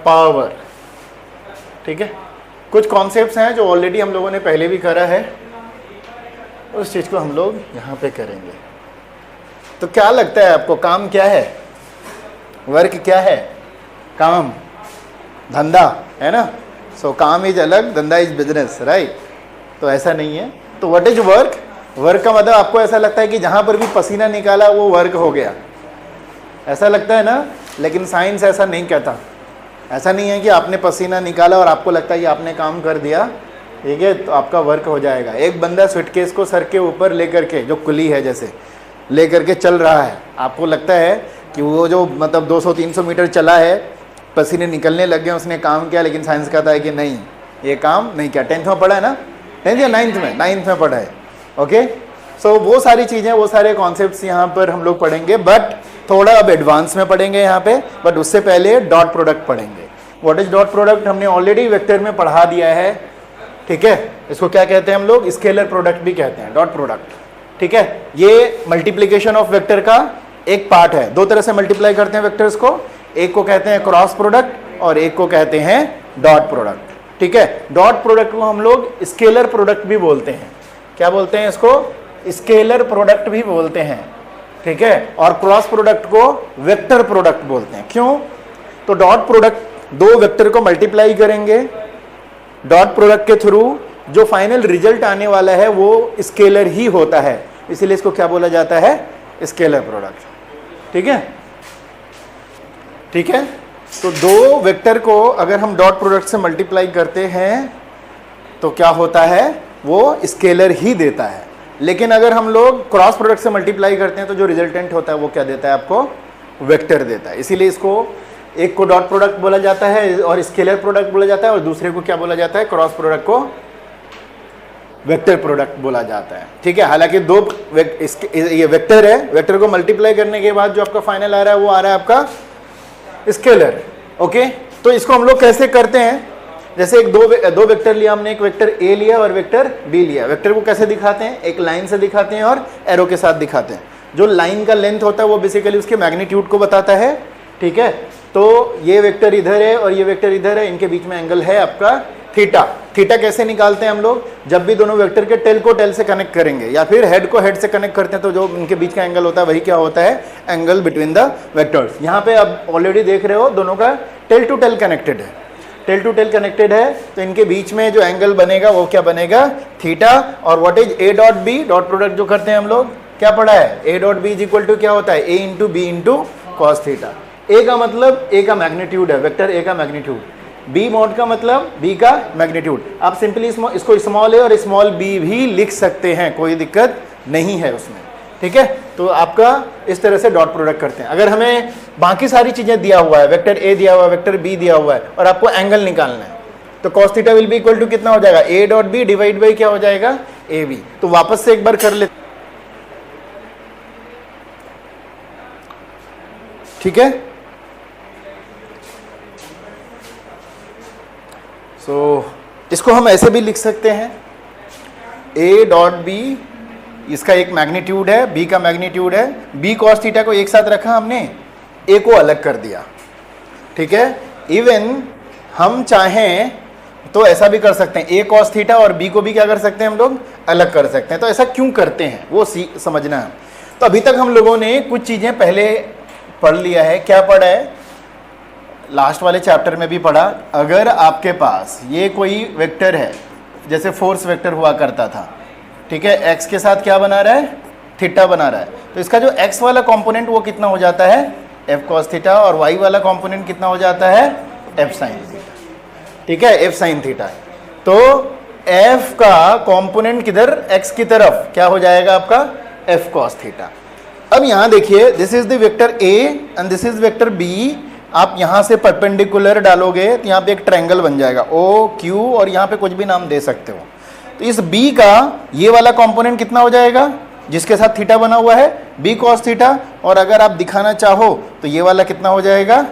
Power. ठीक है, कुछ कॉन्सेप्ट्स हैं जो ऑलरेडी हम लोगों ने पहले भी करा है, उस चीज़ को हम लोग यहाँ पे करेंगे। तो क्या लगता है आपको, काम क्या है, वर्क क्या है? काम, धंधा है ना। सो काम इज अलग, धंधा इज बिजनेस, राइट। तो ऐसा नहीं है। तो व्हाट इज वर्क? वर्क का मतलब आपको ऐसा लगता है कि जहाँ पर भी पसीना निकाला वो वर्क हो गया, ऐसा लगता है ना। लेकिन साइंस ऐसा नहीं कहता। ऐसा नहीं है कि आपने पसीना निकाला और आपको लगता है कि आपने काम कर दिया, ठीक है, तो आपका वर्क हो जाएगा। एक बंदा सूटकेस को सर के ऊपर लेकर के, जो कुली है जैसे, लेकर के चल रहा है, आपको लगता है कि वो जो मतलब 200-300 मीटर चला है, पसीने निकलने लग गए, उसने काम किया। लेकिन साइंस कहता है कि नहीं, ये काम नहीं किया। 10th में पढ़ा है ना, 10th या 9th में पढ़ा है। ओके, सो वो सारी चीज़ें, वो सारे कॉन्सेप्ट्स यहाँ पर हम लोग पढ़ेंगे, बट थोड़ा अब एडवांस में पढ़ेंगे यहाँ पे। बट उससे पहले डॉट प्रोडक्ट पढ़ेंगे। व्हाट इज डॉट प्रोडक्ट हमने ऑलरेडी वेक्टर में पढ़ा दिया है। ठीक है, इसको क्या कहते हैं हम लोग? स्केलर प्रोडक्ट भी कहते हैं, डॉट प्रोडक्ट। ठीक है, ये मल्टीप्लिकेशन ऑफ वेक्टर का एक पार्ट है। दो तरह से मल्टीप्लाई करते हैं वेक्टर्स को, एक को कहते हैं क्रॉस प्रोडक्ट और एक को कहते हैं डॉट प्रोडक्ट। ठीक है, डॉट प्रोडक्ट को हम लोग स्केलर प्रोडक्ट भी बोलते हैं। क्या बोलते हैं इसको? स्केलर प्रोडक्ट भी बोलते हैं। ठीक है, और क्रॉस प्रोडक्ट को वेक्टर प्रोडक्ट बोलते हैं। क्यों? तो डॉट प्रोडक्ट दो वेक्टर को मल्टीप्लाई करेंगे, डॉट प्रोडक्ट के थ्रू जो फाइनल रिजल्ट आने वाला है वो स्केलर ही होता है, इसीलिए इसको क्या बोला जाता है? Scalar product. ठीक है, ठीक है। तो दो वेक्टर को अगर हम डॉट प्रोडक्ट से मल्टीप्लाई करते हैं तो क्या होता है? वो स्केलर ही देता है। लेकिन अगर हम लोग क्रॉस प्रोडक्ट से मल्टीप्लाई करते हैं तो जो रिजल्टेंट होता है वो क्या देता है आपको? वेक्टर देता है। इसीलिए इसको, एक को डॉट प्रोडक्ट बोला जाता है और स्केलर प्रोडक्ट बोला जाता है, और दूसरे को क्या बोला जाता है? क्रॉस प्रोडक्ट को वेक्टर प्रोडक्ट बोला जाता है। ठीक है, हालांकि दो ये वेक्टर है, वेक्टर को मल्टीप्लाई करने के बाद जो आपका फाइनल आ रहा है वो आ रहा है आपका स्केलर। ओके, तो इसको हम लोग कैसे करते हैं? जैसे एक दो वेक्टर लिया हमने, एक वेक्टर ए लिया और वेक्टर बी लिया। वेक्टर को कैसे दिखाते हैं? एक लाइन से दिखाते हैं और एरो के साथ दिखाते हैं। जो लाइन का लेंथ होता है वो बेसिकली उसके मैग्नीट्यूड को बताता है। ठीक है, तो ये वेक्टर इधर है और ये वेक्टर इधर है, इनके बीच में एंगल है आपका थीटा। थीटा कैसे निकालते हैं हम लोग? जब भी दोनों वेक्टर के टेल को टेल से कनेक्ट करेंगे या फिर हेड को हेड से कनेक्ट करते हैं तो जो इनके बीच का एंगल होता है वही क्या होता है? Angle between the vectors. यहाँ पे आप ऑलरेडी देख रहे हो दोनों का टेल टू टेल कनेक्टेड है, टेल टू टेल कनेक्टेड है, तो इनके बीच में जो एंगल बनेगा वो क्या बनेगा? थीटा। और what is A dot B? Dot product जो करते हैं हम लोग, क्या पढ़ा है? A dot B is equal to क्या होता है? A into B into cos theta. A का मतलब ए का मैग्नीट्यूड है, वेक्टर ए का मैग्नीट्यूड। बी मॉड का मतलब बी का मैग्नीट्यूड। आप सिंपली इसको स्मॉल ए और स्मॉल बी भी लिख सकते हैं, कोई दिक्कत नहीं है उसमें। ठीक है, तो आपका इस तरह से डॉट प्रोडक्ट करते हैं। अगर हमें बाकी सारी चीजें दिया हुआ है, वेक्टर ए दिया हुआ है, वेक्टर बी दिया हुआ है, और आपको एंगल निकालना है, तो cos theta will be equal to कितना हो जाएगा? A dot B divide by क्या हो जाएगा? A B. तो वापस से एक बार कर लेते, ठीक है। सो इसको हम ऐसे भी लिख सकते हैं, ए डॉट बी इसका एक मैग्नीट्यूड है, बी का मैग्नीट्यूड है, बी कॉस थीटा को एक साथ रखा हमने, ए को अलग कर दिया। ठीक है, इवन हम चाहें तो ऐसा भी कर सकते हैं, ए कॉस थीटा और बी को भी क्या कर सकते हैं हम लोग? अलग कर सकते हैं। तो ऐसा क्यों करते हैं वो समझना है। तो अभी तक हम लोगों ने कुछ चीज़ें पहले पढ़ लिया है। क्या पढ़ा है? लास्ट वाले चैप्टर में भी पढ़ा। अगर आपके पास ये कोई वेक्टर है, जैसे फोर्स वेक्टर हुआ करता था, ठीक है, एक्स के साथ क्या बना रहा है? थीटा बना रहा है, तो इसका जो एक्स वाला कंपोनेंट वो कितना हो जाता है? एफ कॉस थीटा, और वाई वाला कंपोनेंट कितना हो जाता है? F sine theta. ठीक है, एफ साइन थीटा। तो एफ का कंपोनेंट किधर? एक्स की तरफ क्या हो जाएगा आपका? F cos theta. अब यहाँ देखिए, this is the vector A and this is vector B. आप यहाँ से परपेंडिकुलर डालोगे तो यहाँ पे एक ट्रायंगल बन जाएगा, ओ क्यू, और यहाँ पे कुछ भी नाम दे सकते हो। तो इस b का ये वाला कंपोनेंट कितना हो जाएगा जिसके साथ थीटा बना हुआ है? b cos theta. और अगर आप दिखाना चाहो तो ये वाला कितना हो जाएगा?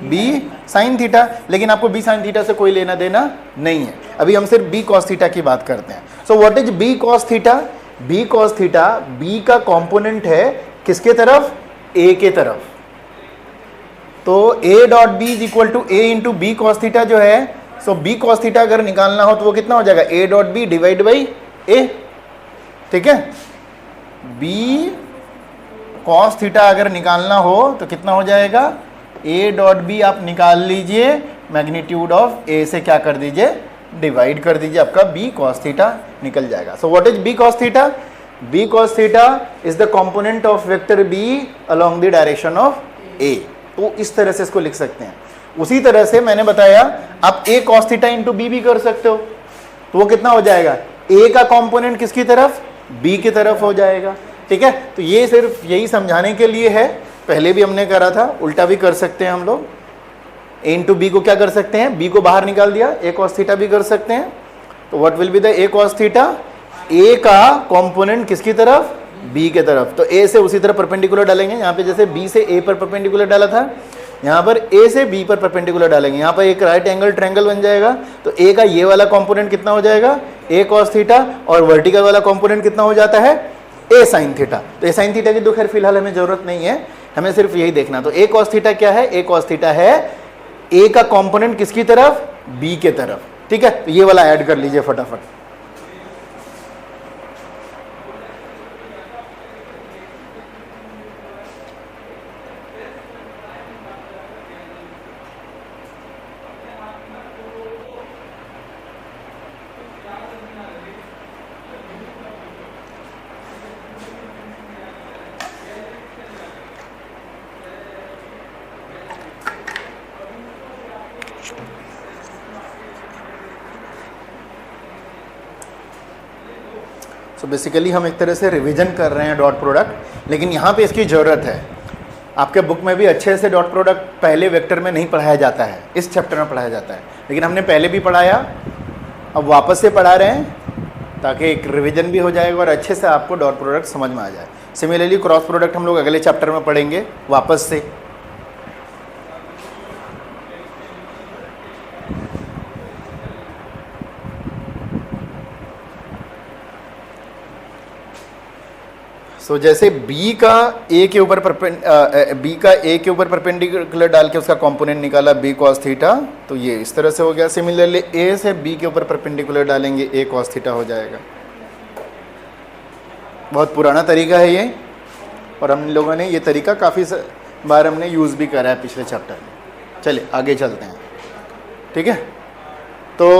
b sin theta. लेकिन आपको b sin थीटा से कोई लेना देना नहीं है, अभी हम सिर्फ b cos थीटा की बात करते हैं। So what is b cos theta? b cos theta b का कंपोनेंट है किसके तरफ? a के तरफ। तो A dot B is equal to A into B cos theta जो है, सो बी कॉस थीटा अगर निकालना हो तो वो कितना हो जाएगा, A dot B divide by A, ठीक है। बी कॉस थीटा अगर निकालना हो तो कितना हो जाएगा, ए डॉट बी आप निकाल लीजिए, मैग्नीट्यूड ऑफ ए से क्या कर दीजिए, डिवाइड कर दीजिए, आपका बी कॉस थीटा निकल जाएगा। So what is B cos theta, B cos theta is the component of vector B along the direction of A. तो इस तरह से इसको लिख सकते हैं। उसी तरह से मैंने बताया आप ए कॉस थीटा इंटू बी भी कर सकते हो, तो वो कितना हो जाएगा, ए का कंपोनेंट किसकी तरफ, बी की तरफ हो जाएगा, ठीक है। तो ये सिर्फ यही समझाने के लिए है, पहले भी हमने करा था, उल्टा भी कर सकते हैं हम लोग। ए इंटू बी को क्या कर सकते हैं, बी को बाहर निकाल दिया, ए कॉस थीटा भी कर सकते हैं। तो what will be the A cos theta, A का कंपोनेंट किसकी तरफ, बी के तरफ। तो ए से उसी तरह परपेंडिकुलर डालेंगे, यहाँ पे जैसे बी से ए पर परपेंडिकुलर डाला था, यहाँ पर ए से बी पर परपेंडिकुलर डालेंगे, यहाँ पर एक राइट एंगल ट्रायंगल बन जाएगा। तो ए का ये वाला कंपोनेंट कितना हो जाएगा, ए कॉस थीटा, और वर्टिकल वाला कंपोनेंट कितना हो जाता है, ए साइन थीटा। तो ए साइन थीटा की तो खैर फिलहाल हमें जरूरत नहीं है, हमें सिर्फ यही देखना। तो ए कॉस थीटा क्या है, ए कॉस थीटा है ए का कंपोनेंट किसकी तरफ, बी के तरफ, ठीक है। तो ये वाला ऐड कर लीजिए फटाफट। सो बेसिकली हम एक तरह से रिवीजन कर रहे हैं डॉट प्रोडक्ट, लेकिन यहाँ पे इसकी ज़रूरत है। आपके बुक में भी अच्छे से डॉट प्रोडक्ट पहले वेक्टर में नहीं पढ़ाया जाता है, इस चैप्टर में पढ़ाया जाता है, लेकिन हमने पहले भी पढ़ाया, अब वापस से पढ़ा रहे हैं ताकि एक रिवीजन भी हो जाएगा और अच्छे से आपको डॉट प्रोडक्ट समझ में आ जाए। सिमिलरली क्रॉस प्रोडक्ट हम लोग अगले चैप्टर में पढ़ेंगे वापस से। सो जैसे B का A के ऊपर परपेंडिकुलर डाल के उसका कंपोनेंट निकाला B cos थीटा, तो ये इस तरह से हो गया। सिमिलरली A से B के ऊपर परपेंडिकुलर डालेंगे A cos थीटा हो जाएगा। बहुत पुराना तरीका है ये, और हम लोगों ने ये तरीका काफ़ी बार हमने यूज़ भी करा है पिछले चैप्टर में। चलिए आगे चलते हैं, ठीक है। तो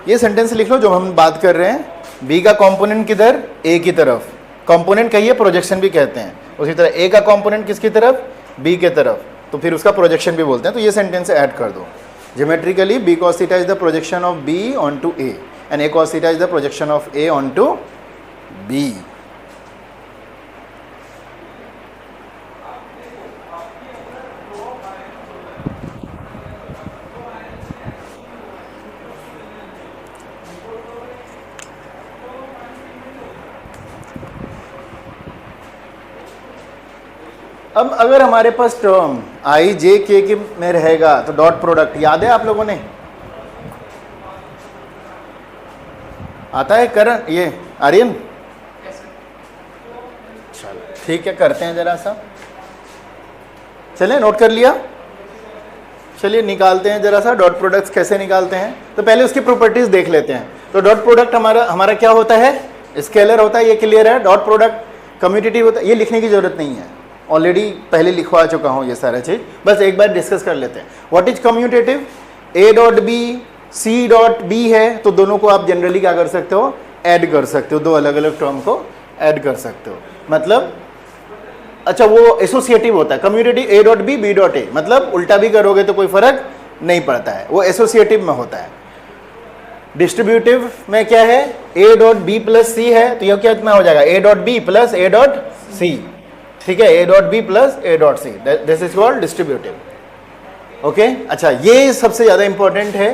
ये सेंटेंस लिख लो जो हम बात कर रहे हैं, B का कंपोनेंट किधर, A की तरफ, कंपोनेंट कहिए प्रोजेक्शन भी कहते हैं, उसी तरह ए का कंपोनेंट किसकी तरफ, बी के तरफ, तो फिर उसका प्रोजेक्शन भी बोलते हैं। तो ये सेंटेंस ऐड कर दो, geometrically B cos theta is the projection of B onto A and A cos theta is the projection of A onto B. अब अगर हमारे पास टर्म आई जे के में रहेगा तो डॉट प्रोडक्ट याद है आप लोगों ने, आता है करण, ये आर्यन, चलो ठीक है करते हैं जरा सा, चलिए नोट कर लिया। चलिए निकालते हैं जरा सा डॉट प्रोडक्ट्स कैसे निकालते हैं। तो पहले उसकी प्रॉपर्टीज देख लेते हैं। तो डॉट प्रोडक्ट हमारा क्या होता है, स्केलर होता है, ये क्लियर है। डॉट प्रोडक्ट कम्यूटेटिव होता है, ये लिखने की जरूरत नहीं है, ऑलरेडी पहले लिखवा चुका हूँ ये सारा चीज, बस एक बार डिस्कस कर लेते हैं। What is commutative, A dot B C dot B है, तो दोनों को आप जनरली क्या कर सकते हो, ऐड कर सकते हो, दो अलग अलग टर्म को ऐड कर सकते हो। मतलब अच्छा वो एसोसिएटिव होता है, commutative A dot B dot A, मतलब उल्टा भी करोगे तो कोई फर्क नहीं पड़ता है, वो एसोसिएटिव में होता है। डिस्ट्रीब्यूटिव में क्या है, A dot B plus C है, तो यह क्या इतना हो जाएगा, A dot B plus A dot C, ठीक है, A dot B plus A dot C, this is called distributive. Okay, अच्छा ये सबसे ज्यादा इंपॉर्टेंट है।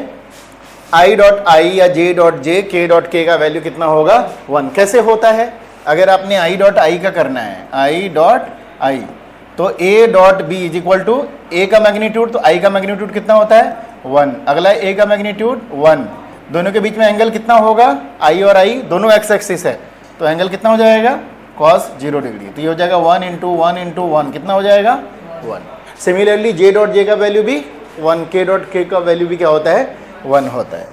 आई डॉट आई या जे डॉट जे, के डॉट के का वैल्यू कितना होगा, 1। कैसे होता है, अगर आपने आई डॉट आई का करना है, आई डॉट आई, तो A dot B is equal to A का मैग्नीट्यूड, तो आई का मैग्नीट्यूड कितना होता है 1, अगला ए का मैग्नीट्यूड 1, दोनों के बीच में एंगल कितना होगा, आई और आई दोनों एक्स एक्सिस है, तो एंगल कितना हो जाएगा cos 0 डिग्री, तो ये हो जाएगा 1 इंटू 1 इंटू 1, कितना हो जाएगा 1। सिमिलरली जे डॉट जे का वैल्यू भी 1, के डॉट के का वैल्यू भी क्या होता है 1 होता है।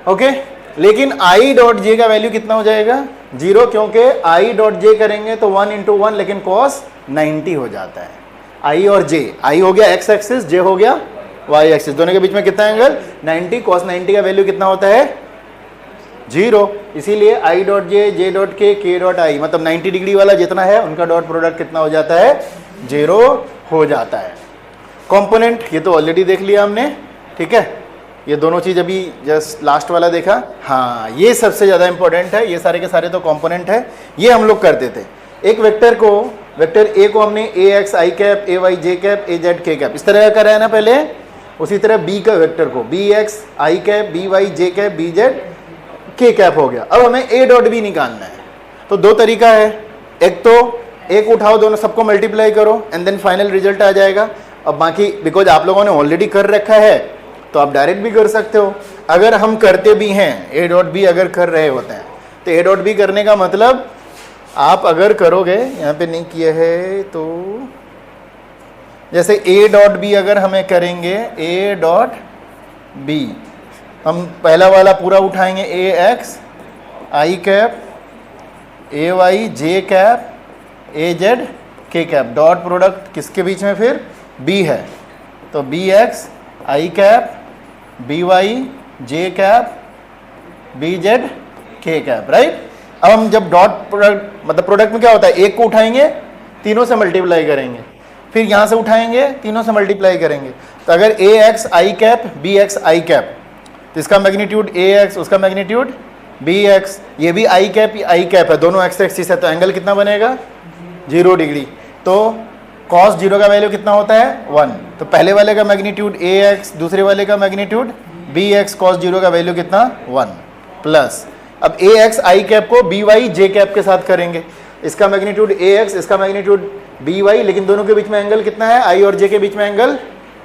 ओके लेकिन आई डॉट जे का वैल्यू कितना हो जाएगा 0, क्योंकि आई डॉट जे करेंगे तो 1 इंटू 1, लेकिन कॉस 90 हो जाता है। आई और जे, आई हो गया एक्स एक्सिस, जे हो गया वाई एक्सिस, दोनों के बीच में कितना एंगल 90, कॉस 90 का वैल्यू कितना होता है 0। इसीलिए आई डॉट जे डॉट के डॉट आई, मतलब 90 डिग्री वाला जितना है उनका डॉट प्रोडक्ट कितना हो जाता है 0 हो जाता है। कंपोनेंट ये तो ऑलरेडी देख लिया हमने, ठीक है। ये दोनों चीज अभी जस्ट लास्ट वाला देखा। हाँ ये सबसे ज्यादा इंपॉर्टेंट है, ये सारे के सारे तो कंपोनेंट है, ये हम लोग करते थे। एक वेक्टर को, वेक्टर ए को हमने ए एक्स आई कैप, ए वाई जे कैप, ए जेड के कैप इस तरह का करा है ना पहले, उसी तरह बी का वेक्टर को बी एक्स आई कैप, बी वाई जे कैप, बी जेड के कैप हो गया। अब हमें ए डॉट बी निकालना है, तो दो तरीका है, एक तो एक उठाओ, दोनों सबको मल्टीप्लाई करो एंड देन फाइनल रिजल्ट आ जाएगा। अब बाकी बिकॉज आप लोगों ने ऑलरेडी कर रखा है तो आप डायरेक्ट भी कर सकते हो। अगर हम करते भी हैं, ए डॉट बी अगर कर रहे होते हैं तो ए डॉट बी करने का मतलब आप अगर करोगे, यहाँ पे नहीं किए है तो जैसे ए डॉट बी अगर हमें करेंगे, ए डॉट बी हम पहला वाला पूरा उठाएंगे, ए एक्स आई कैप, ए वाई जे कैप, ए जेड के कैप, डॉट प्रोडक्ट किसके बीच में फिर बी है, तो बी एक्स आई कैप, बी वाई जे कैप, बी जेड के कैप, राइट। अब हम जब डॉट प्रोडक्ट, मतलब प्रोडक्ट में क्या होता है, एक को उठाएंगे तीनों से मल्टीप्लाई करेंगे, फिर यहाँ से उठाएंगे तीनों से मल्टीप्लाई करेंगे। तो अगर ए एक्स आई कैप, बी एक्स आई कैप, तो इसका मैग्नीट्यूड ए एक्स, उसका मैग्नीट्यूड बी एक्स, ये भी आई कैप है, दोनों एक्स एक्सिस है, तो एंगल कितना बनेगा 0 डिग्री। तो कॉस 0 का वैल्यू कितना होता है 1, तो पहले वाले का मैग्नीट्यूड ए एक्स, दूसरे वाले का मैग्नीट्यूड बी एक्स, कॉस 0 का वैल्यू कितना 1 प्लस। अब ए एक्स आई कैप को बी वाई जे कैप के साथ करेंगे, इसका मैग्नीट्यूड ए एक्स, इसका मैग्नीट्यूड बी वाई, लेकिन दोनों के बीच में एंगल कितना है, आई और जे के बीच में एंगल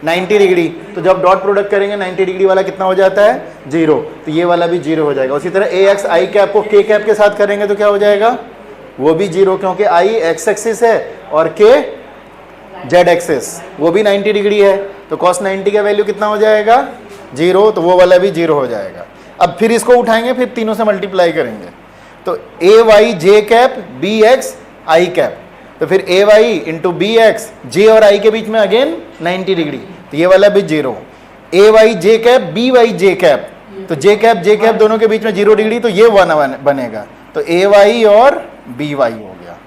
90 डिग्री। तो जब डॉट प्रोडक्ट करेंगे 90 डिग्री वाला कितना हो जाता है 0, तो ये वाला भी 0 हो जाएगा। उसी तरह ए एक्स आई कैप को के कैप के साथ करेंगे तो क्या हो जाएगा, वो भी 0, क्योंकि आई एक्स एक्सिस है और के जेड एक्सिस, वो भी 90 डिग्री है, तो कॉस 90 का वैल्यू कितना हो जाएगा 0, तो वो वाला भी 0 हो जाएगा। अब फिर इसको उठाएंगे, फिर तीनों से मल्टीप्लाई करेंगे, तो ए वाई जे कैप, बी एक्स आई कैप, तो फिर ए वाई इंटू बी एक्स, जे और आई के बीच में अगेन 90 डिग्री, तो ये वाला भी 0। ए वाई जे कैप, बी वाई जे कैप, तो जे कैप दोनों के बीच में 0 डिग्री, तो ये 1 बनेगा, तो ए वाई और बी वाई हो गया।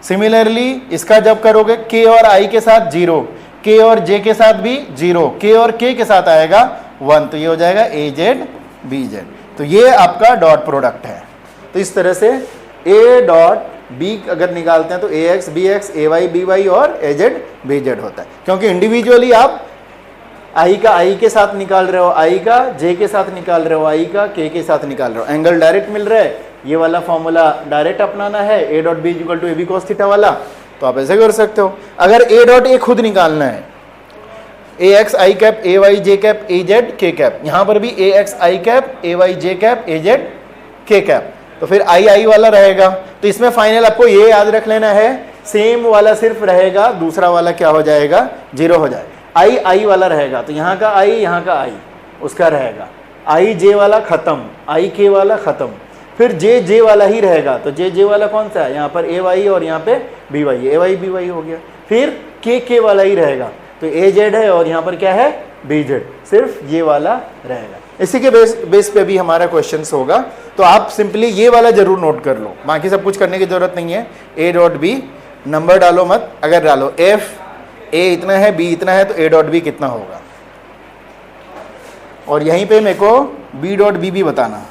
सिमिलरली इसका जब करोगे के और आई के साथ 0, के और जे के साथ भी 0, के और के साथ आएगा 1, तो ये हो जाएगा ए जेड बी जेड। तो ये आपका डॉट प्रोडक्ट है। तो इस तरह से ए डॉट बी अगर निकालते हैं तो ए एक्स बी एक्स, ए वाई बी वाई और ए जेड बी जेड होता है, क्योंकि इंडिविजुअली आप आई का आई के साथ निकाल रहे हो, आई का जे के साथ निकाल रहे हो, आई का के साथ निकाल रहे हो, एंगल डायरेक्ट मिल रहा है, ये वाला फॉर्मूला डायरेक्ट अपनाना है, A dot B equal to A B cos theta वाला, तो आप ऐसे कर सकते हो। अगर ए डॉट ए खुद निकालना है, ए एक्स आई कैप, ए वाई जे कैप, ए जेड के कैप, यहाँ पर भी ए एक्स आई कैप, ए वाई जे कैप, ए जेड के कैप, तो फिर आई आई वाला रहेगा। तो इसमें फाइनल आपको ये याद रख लेना है, सेम वाला सिर्फ रहेगा, दूसरा वाला क्या हो जाएगा 0 हो जाएगा। आई आई वाला रहेगा, तो यहाँ का आई, यहाँ का आई उसका रहेगा, आई जे वाला खत्म, आई के वाला खत्म, फिर जे जे वाला ही रहेगा, तो जे जे वाला कौन सा है, यहाँ पर ए वाई और यहाँ पे बी वाई, ए वाई बी वाई हो गया, फिर के वाला ही रहेगा, तो ए जेड है और यहाँ पर क्या है बी जेड, सिर्फ ये वाला रहेगा। इसी के बेस पे भी हमारा क्वेश्चन होगा, तो आप सिंपली ये वाला जरूर नोट कर लो, बाकी सब कुछ करने की जरूरत नहीं है। ए डॉट बी नंबर डालो मत, अगर डालो एफ ए इतना है, बी इतना है, तो ए डॉट बी कितना होगा, और यहीं पे मेरे को बी डॉट बी भी बताना,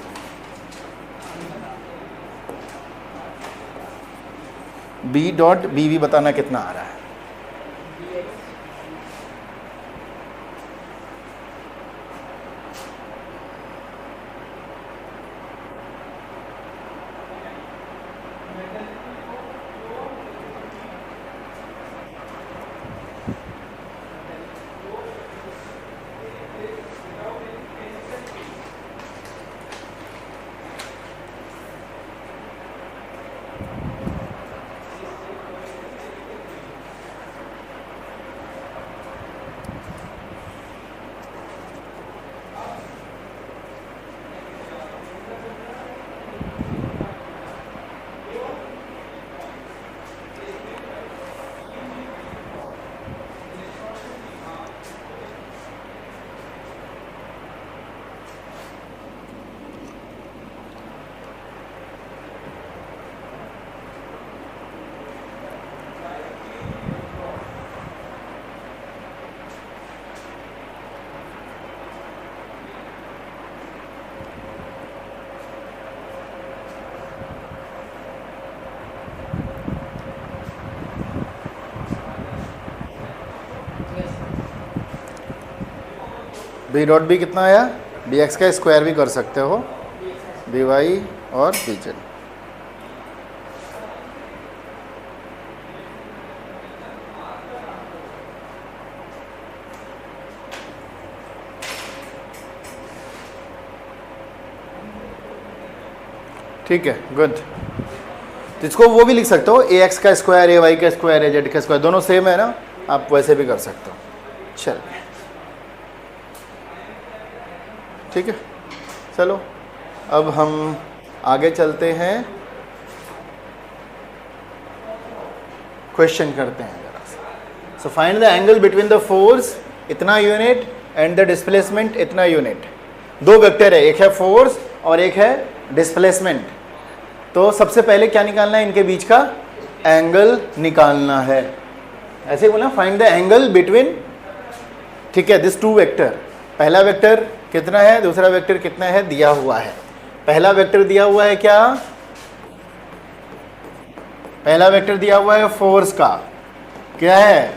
बी डॉट बी भी बताना कितना आ रहा है। बी डॉट बी कितना आया, डी एक्स का स्क्वायर भी कर सकते हो, डी वाई और डी जेड। ठीक है, गुड। तो इसको वो भी लिख सकते हो, ए एक्स का स्क्वायर, ए वाई का स्क्वायर, ए जेड का स्क्वायर, दोनों सेम है ना, आप वैसे भी कर सकते हो। चलिए ठीक है, चलो अब हम आगे चलते हैं, क्वेश्चन करते हैं जरा सा। So find the angle between the force इतना यूनिट एंड द डिस्प्लेसमेंट इतना यूनिट। दो वेक्टर है, एक है फोर्स और एक है डिस्प्लेसमेंट। तो सबसे पहले क्या निकालना है, इनके बीच का एंगल निकालना है। ऐसे ही बोला, फाइंड द एंगल बिटवीन, ठीक है, दिस टू वेक्टर। पहला वेक्टर कितना है, दूसरा वेक्टर कितना है, दिया हुआ है। पहला वेक्टर दिया हुआ है क्या, पहला वेक्टर दिया हुआ है फोर्स का, क्या है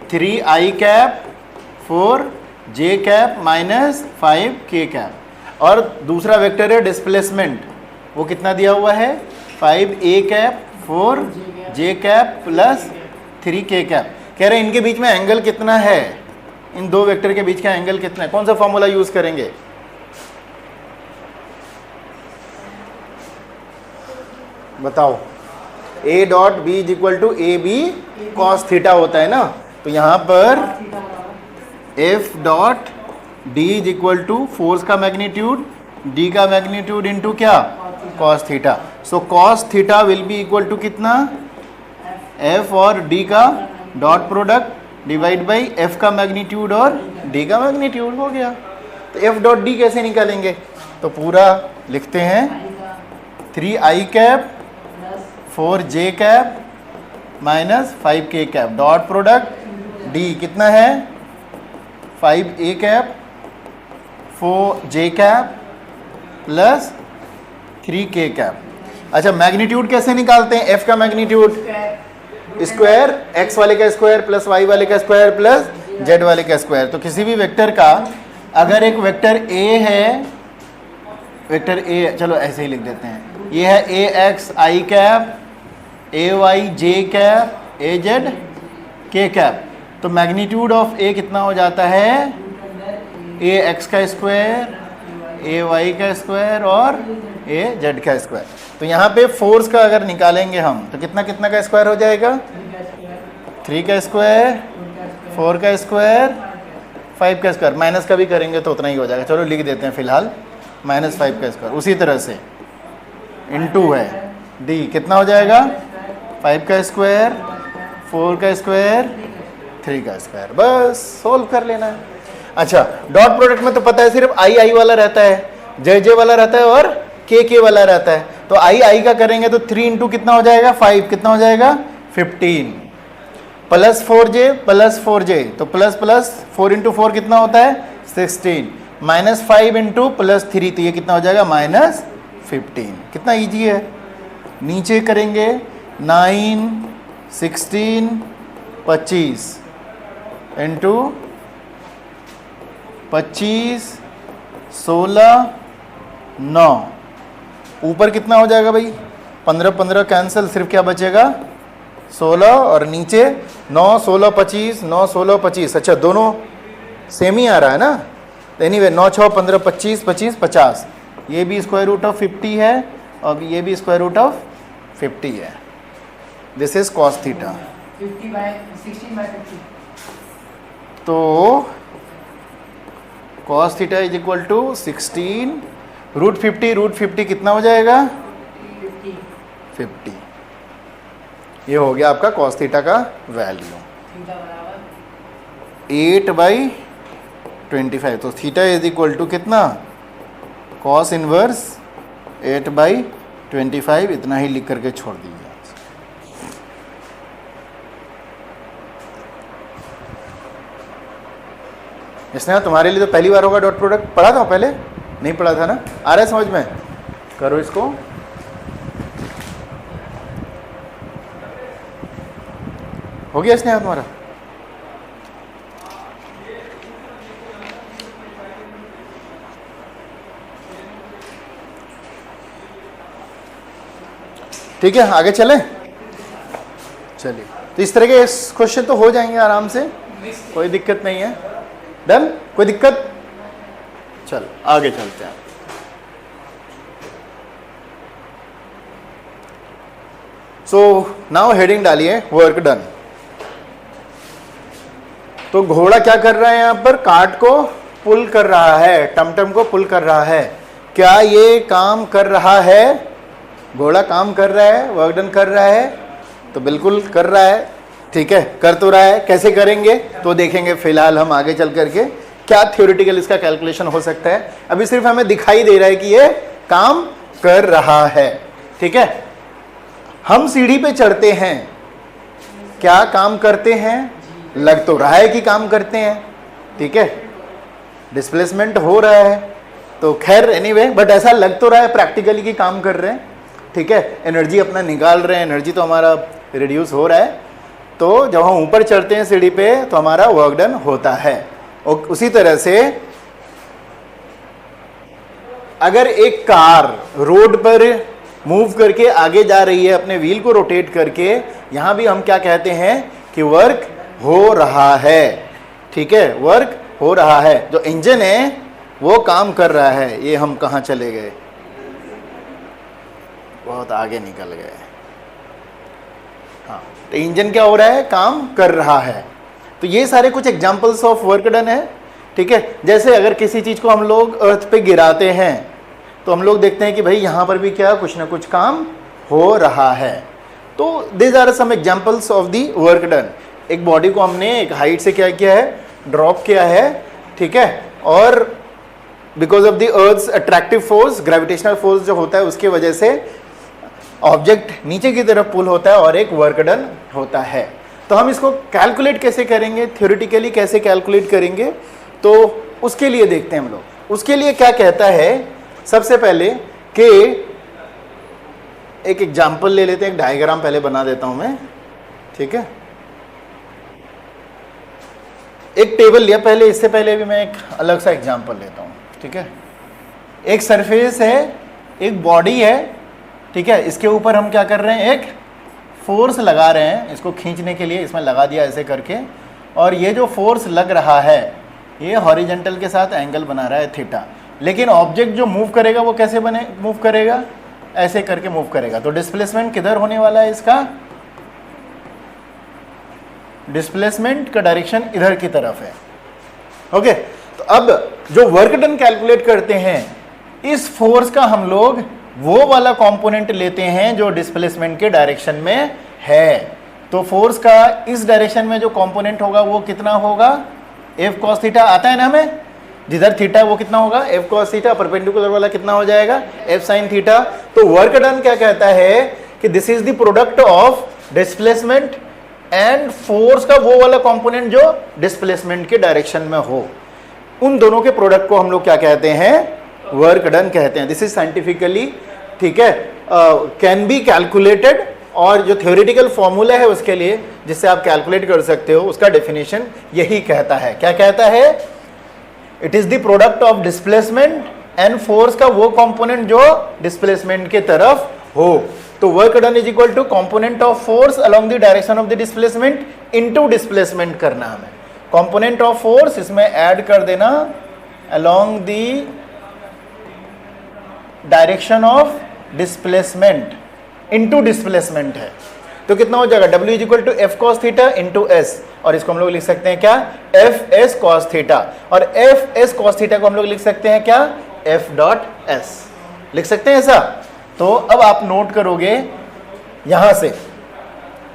3i cap 4j cap minus 5k cap. और दूसरा वेक्टर है डिस्प्लेसमेंट, वो कितना दिया हुआ है 5a cap 4j cap plus 3k cap. कह रहे हैं इनके बीच में एंगल कितना है, इन दो वेक्टर के बीच का एंगल कितना है। कौन सा फॉर्मूला यूज करेंगे, बताओ। a dot B is equal to A B cos theta होता है ना, तो यहां पर f dot d is equal to force का मैग्नीट्यूड, d का मैग्नीट्यूड इनटू क्या, cos theta. So cos theta will be equal to कितना, f और d का dot product divide by f का मैग्नीट्यूड और d का मैग्नीट्यूड, हो गया। तो f डॉट d कैसे निकालेंगे, तो पूरा लिखते हैं 3i cap 4j cap minus 5k cap, dot product d कितना है 5a cap 4j cap plus 3k cap. अच्छा, मैग्नीट्यूड कैसे निकालते हैं, f का मैग्नीट्यूड स्क्वायर, x वाले का स्क्वायर प्लस y वाले का स्क्वायर प्लस z वाले का स्क्वायर। तो किसी भी वेक्टर का अगर एक वेक्टर a है, वेक्टर a, चलो ऐसे ही लिख देते हैं, ये है a x i cap, a y j cap, a z k cap. तो मैग्नीट्यूड ऑफ a कितना हो जाता है, a x का स्क्वायर, a y का स्क्वायर और a z का स्क्वायर। तो यहाँ पे फोर्स का अगर निकालेंगे हम तो कितना कितना का स्क्वायर हो जाएगा, 3 का स्क्वायर, 4 का स्क्वायर, 5 का स्क्वायर, माइनस का भी करेंगे तो उतना ही हो जाएगा। चलो लिख देते हैं फिलहाल -5 का स्क्वायर। उसी तरह से इनटू है d कितना हो जाएगा 5 का स्क्वायर, 4 का स्क्वायर, 3 का स्क्वायर, बस सोल्व कर लेना है। अच्छा, डॉट प्रोडक्ट में तो पता है सिर्फ i वाला रहता है, j वाला रहता है और k वाला रहता है। तो i का करेंगे तो 3 इंटू कितना हो जाएगा 5, कितना हो जाएगा 15 प्लस 4j, तो प्लस प्लस 4 इंटू 4 कितना होता है 16 माइनस 5 इंटू प्लस 3, तो ये कितना हो जाएगा -15। कितना ईजी है, नीचे करेंगे 9 16 25 इंटू 25 16 9, ऊपर कितना हो जाएगा भाई 15 15 कैंसिल, सिर्फ क्या बचेगा 16 और नीचे 9 16 25 9 16 25। अच्छा, दोनों सेम ही आ रहा है ना, एनीवे 9 6 15 25 25 50, ये भी स्क्वायर रूट ऑफ 50 है और ये भी स्क्वायर रूट ऑफ 50 है। This is cos theta. 50/16/50। तो cos theta is equal to 16 root 50 कितना हो जाएगा 50। ये हो गया आपका कॉस थीटा का वैल्यू 8/25। तो थीटा इज इक्वल टू कितना, कॉस इनवर्स 8/25, इतना ही लिख करके छोड़ दीजिए। इसने तुम्हारे लिए तो पहली बार होगा डॉट प्रोडक्ट, पढ़ा था पहले, नहीं पढ़ा था ना, आ रहा है समझ में, करो इसको। हो गया इसने तुम्हारा। ठीक है, आगे चलें। चलिए, तो इस तरह के क्वेश्चन तो हो जाएंगे आराम से, कोई दिक्कत नहीं है। डन, कोई दिक्कत? चल आगे चलते हैं। सो नाउ हेडिंग डालिए वर्क डन। तो घोड़ा क्या कर रहा है यहां पर? कार्ट को पुल कर रहा है, टमटम को पुल कर रहा है। क्या ये काम कर रहा है? घोड़ा काम कर रहा है, वर्क डन कर रहा है, तो बिल्कुल कर रहा है। ठीक है, कर तो रहा है, कैसे करेंगे तो देखेंगे फिलहाल हम आगे चल करके क्या थ्योरेटिकल इसका कैलकुलेशन हो सकता है। अभी सिर्फ हमें दिखाई दे रहा है कि ये काम कर रहा है। ठीक है, हम सीढ़ी पे चढ़ते हैं, क्या काम करते हैं? लग तो रहा है कि काम करते हैं। ठीक है, डिस्प्लेसमेंट हो रहा है, तो खैर एनीवे, बट ऐसा लग तो रहा है प्रैक्टिकली कि काम कर रहे हैं। ठीक है, एनर्जी अपना निकाल रहे हैं, एनर्जी तो हमारा रिड्यूस हो रहा है। तो जब हम ऊपर चढ़ते हैं सीढ़ी पे तो हमारा वर्क डन होता है। और उसी तरह से अगर एक कार रोड पर मूव करके आगे जा रही है अपने व्हील को रोटेट करके, यहां भी हम क्या कहते हैं कि वर्क हो रहा है। ठीक है, वर्क हो रहा है, जो इंजन है वो काम कर रहा है। ये हम कहां चले गए? बहुत आगे निकल गए। हाँ, तो इंजन क्या हो रहा है? काम कर रहा है। तो ये सारे कुछ एग्जांपल्स ऑफ वर्क डन है। ठीक है, जैसे अगर किसी चीज को हम लोग अर्थ पे गिराते हैं तो हम लोग देखते हैं कि भाई यहां पर भी क्या कुछ ना कुछ काम हो रहा है। तो these are some examples of the work done. एक बॉडी को हमने एक हाइट से क्या किया है? ड्रॉप किया है। ठीक है, और because of the earth's attractive force, gravitational force जो होता है उसके वजह से ऑब्जेक्ट नीचे की तरफ पुल होता है और एक वर्क डन होता है। तो हम इसको कैलकुलेट कैसे करेंगे, थ्योरेटिकली कैसे कैलकुलेट करेंगे, तो उसके लिए देखते हैं हम लोग। उसके लिए क्या कहता है, सबसे पहले कि एक एग्जांपल ले लेते हैं, एक डायग्राम पहले बना देता हूं मैं। ठीक है, एक टेबल लिया पहले, इससे पहले भी मैं एक अलग सा एग्जांपल लेता हूं। ठीक है, एक सरफेस है, एक बॉडी है। ठीक है, इसके ऊपर हम क्या कर रहे हैं? एक फोर्स लगा रहे हैं इसको खींचने के लिए, इसमें लगा दिया ऐसे करके। और ये जो फोर्स लग रहा है ये हॉरिजॉन्टल के साथ एंगल बना रहा है थीटा। लेकिन ऑब्जेक्ट जो मूव करेगा वो कैसे मूव करेगा? ऐसे करके मूव करेगा। तो डिस्प्लेसमेंट किधर होने वाला है इसका? डिस्प्लेसमेंट का डायरेक्शन इधर की तरफ है। ओके, तो अब जो वर्क डन कैलकुलेट करते हैं, इस फोर्स का हम लोग वो वाला कंपोनेंट लेते हैं जो डिस्प्लेसमेंट के डायरेक्शन में है। तो फोर्स का इस डायरेक्शन में जो कंपोनेंट होगा वो कितना होगा? एफ कॉस थीटा आता है ना हमें, जिधर थीटा है वो कितना होगा? F cos theta. परपेंडिकुलर वाला कितना हो जाएगा? F sine theta. तो वर्क डन क्या कहता है कि this is the product of displacement and force का वो वाला कंपोनेंट जो डिस्प्लेसमेंट के डायरेक्शन में हो। उन दोनों के प्रोडक्ट को हम लोग क्या कहते हैं? वर्क डन कहते हैं। दिस इज साइंटिफिकली, ठीक है, कैन बी कैलकुलेटेड। और जो थ्योरेटिकल फॉर्मूला है उसके लिए जिससे आप कैलकुलेट कर सकते हो, उसका डेफिनेशन यही कहता है। क्या कहता है? It is the product of displacement and force का वो कंपोनेंट जो डिस्प्लेसमेंट के तरफ हो। तो work done is equal to component of force along the direction of the displacement into displacement करना हमें। कंपोनेंट ऑफ फोर्स इसमें ऐड कर देना along the direction of displacement into displacement है। तो कितना हो जाएगा? W is equal to F cos theta into S. और इसको हम लोग लिख सकते हैं क्या? F S cos theta. और एफ एस कॉस थीटा को हम लोग लिख सकते हैं क्या? F dot S. लिख सकते हैं ऐसा? तो अब आप नोट करोगे यहां से,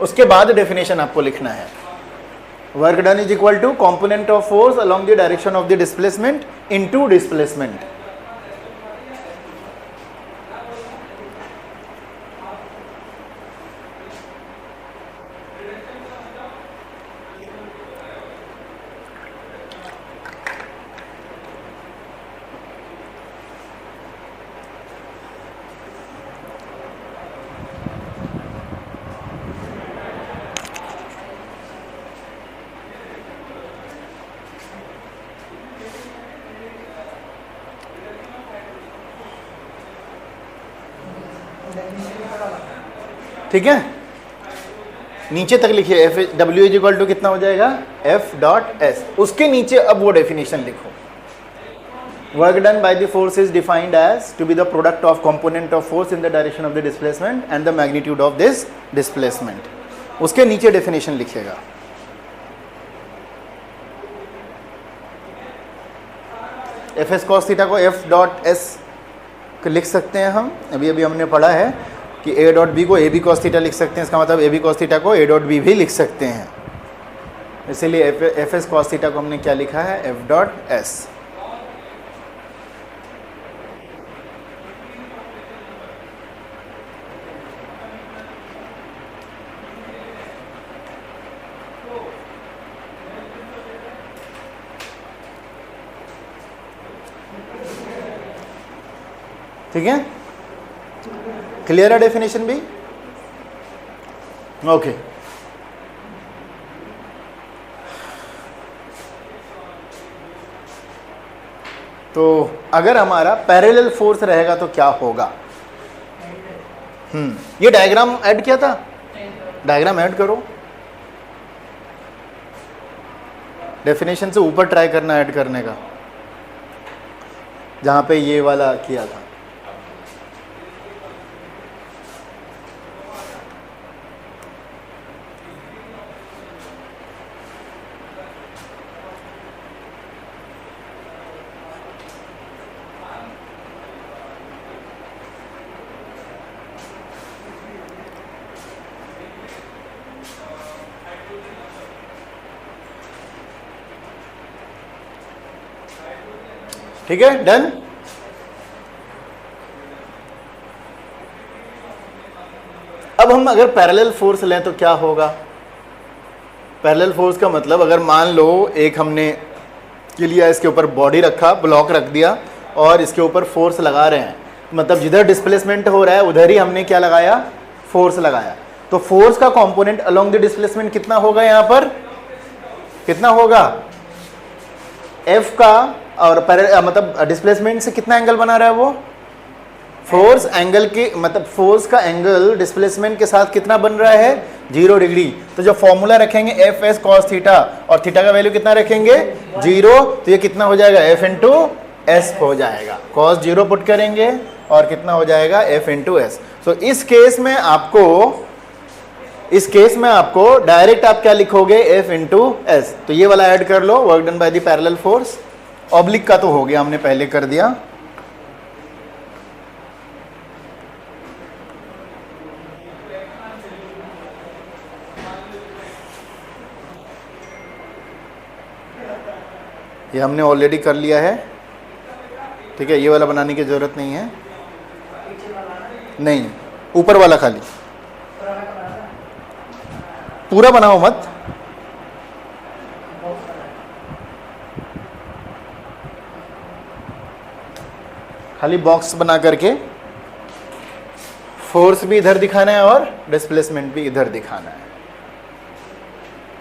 उसके बाद डेफिनेशन आपको लिखना है। Work done is equal to component of force along the direction of the displacement into displacement. ठीक है, नीचे तक लिखिए F W is equal to कितना हो जाएगा एफ डॉट एस, उसके नीचे अब वो डेफिनेशन लिखो। Work done by the force is defined as to be the product of component of force in the direction of the displacement and the magnitude of this displacement, उसके नीचे definition लिखिएगा। F S cos theta को F dot S लिख सकते हैं हम, अभी अभी हमने पढ़ा है कि ए डॉट बी को ए बी कॉस थीटा लिख सकते हैं, इसका मतलब ए बी कॉस थीटा को ए डॉट बी भी लिख सकते हैं, इसीलिए एफ एस कॉस थीटा को हमने क्या लिखा है एफ डॉट एस। ठीक है, क्लियर है डेफिनेशन भी? ओके तो अगर हमारा पैरेलल फोर्स रहेगा तो क्या होगा? ये डायग्राम ऐड किया था, डायग्राम ऐड करो, डेफिनेशन से ऊपर ट्राई करना ऐड करने का, जहां पे ये वाला किया था। ठीक है, डन। अब हम अगर पैरेलल फोर्स लें तो क्या होगा? पैरेलल फोर्स का मतलब अगर मान लो एक हमने के लिया, इसके ऊपर बॉडी रखा, ब्लॉक रख दिया और इसके ऊपर फोर्स लगा रहे हैं, मतलब जिधर डिस्प्लेसमेंट हो रहा है उधर ही हमने क्या लगाया फोर्स लगाया, तो फोर्स का कंपोनेंट अलोंग द डिस्प्लेसमेंट कितना होगा? यहाँ पर कितना होगा? एफ का, और मतलब डिस्प्लेसमेंट से कितना एंगल बना रहा है वो? फोर्स एंगल के, मतलब फोर्स का एंगल डिस्प्लेसमेंट के साथ कितना बन रहा है? 0 डिग्री। तो जो फॉर्मूला रखेंगे एफ एस कॉस थीटा, और थीटा का वैल्यू कितना रखेंगे? 0, तो ये कितना हो जाएगा? एफ इंटू एस हो जाएगा। कॉस 0 पुट करेंगे और कितना हो जाएगा? F into S. तो इस केस में आपको डायरेक्ट आप क्या लिखोगे? F into S. तो ये वाला ऐड कर लो, work done by the parallel force. Oblique का तो हो गया, हमने पहले कर दिया। ये हमने ऑलरेडी कर लिया है, ठीक है, ये वाला बनाने की जरूरत नहीं है, नहीं, ऊपर वाला खाली, पूरा बनाओ मत। खाली बॉक्स बना करके फोर्स भी इधर दिखाना है और डिस्प्लेसमेंट भी इधर दिखाना है,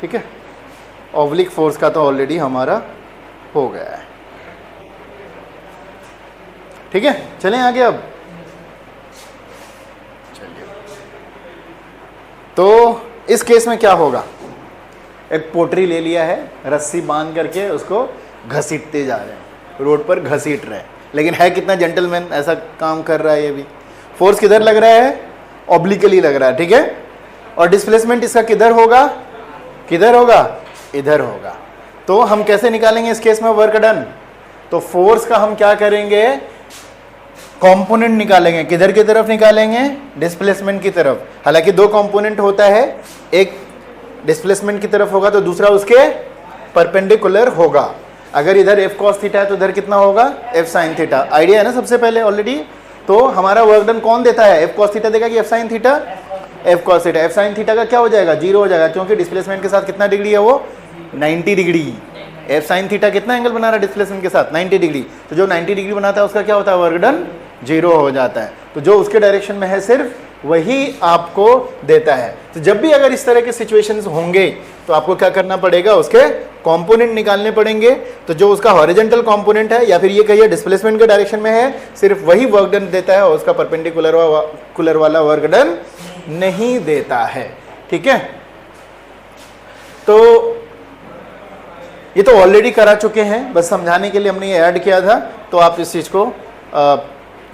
ठीक है। ऑब्लिक फोर्स का तो ऑलरेडी हमारा हो गया है, ठीक है। चलें आगे अब। चलिए, तो इस केस में क्या होगा? एक पोटरी ले लिया है, रस्सी बांध करके उसको घसीटते जा रहे हैं, रोड पर घसीट रहे हैं, लेकिन है कितना जेंटलमैन ऐसा काम कर रहा है। ये भी फोर्स किधर लग रहा है? ऑब्लिकली लग रहा है, ठीक है। और डिस्प्लेसमेंट इसका किधर होगा? किधर होगा? इधर होगा। तो हम कैसे निकालेंगे इस केस में वर्क डन? तो फोर्स का हम क्या करेंगे? कंपोनेंट निकालेंगे। किधर की तरफ निकालेंगे? डिस्प्लेसमेंट की तरफ। हालांकि दो कंपोनेंट होता है, एक डिस्प्लेसमेंट की तरफ होगा तो दूसरा उसके परपेंडिकुलर होगा। अगर इधर एफ कॉस थीटा है तो इधर कितना होगा? F sine theta. आइडिया है ना सबसे पहले ऑलरेडी। तो हमारा वर्क डन कौन देता है? एफ कॉस थीटा देगा कि F sine theta? F cos theta. F sine theta का क्या हो जाएगा? 0 हो जाएगा, क्योंकि डिस्प्लेसमेंट के साथ कितना डिग्री है वो? 90 डिग्री। एफ साइन थीटा कितना एंगल बना रहा है डिस्प्लेसमेंट के साथ? 90 डिग्री। तो जो 90 डिग्री बनाता है उसका क्या होता है? वर्क डन 0 हो जाता है। तो जो उसके डायरेक्शन में है सिर्फ वही आपको देता है। तो जब भी अगर इस तरह के सिचुएशंस होंगे तो आपको क्या करना पड़ेगा? उसके कंपोनेंट निकालने पड़ेंगे। तो जो उसका हॉरिजॉन्टल कंपोनेंट है या फिर ये कहिए डिस्प्लेसमेंट के डायरेक्शन में है, सिर्फ वही वर्क डन देता है और उसका परपेंडिकुलर वाला वर्क डन नहीं देता है। ठीक है, तो ये तो ऑलरेडी करा चुके हैं, बस समझाने के लिए हमने ये ऐड किया था, तो आप इस चीज़ को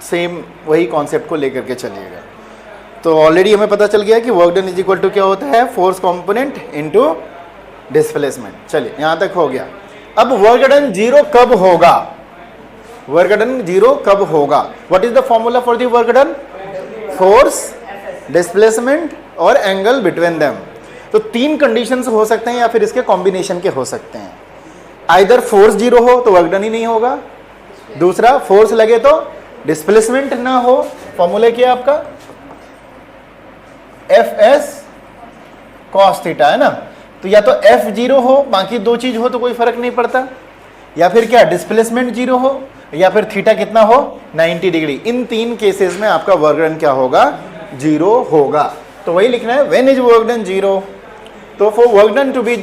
सेम वही कॉन्सेप्ट को लेकर के चलिएगा। तो ऑलरेडी हमें पता चल गया कि work done is equal to क्या होता है, फोर्स कंपोनेंट इनटू डिस्प्लेसमेंट। चलिए यहाँ तक हो गया। अब वर्क डन जीरो कब होगा, वर्क डन जीरो कब होगा? What is the formula for the work done? Force, displacement और एंगल बिटवीन देम। तो तीन कंडीशंस हो सकते हैं या फिर इसके कॉम्बिनेशन के हो सकते हैं। आइदर फोर्स जीरो हो तो वर्क डन ही नहीं होगा, दूसरा फोर्स लगे तो डिस्प्लेसमेंट ना हो। फॉर्मूला क्या है आपका? एफ एस कॉस थीटा, है ना? तो या तो एफ जीरो हो, बाकी दो चीज हो तो कोई फर्क नहीं पड़ता, या फिर क्या डिस्प्लेसमेंट जीरो हो, या फिर थीटा कितना हो 90 डिग्री। इन तीन केसेस में आपका वर्क डन क्या होगा? जीरो होगा। तो वही लिखना है, when is work done zero. तो for work done to be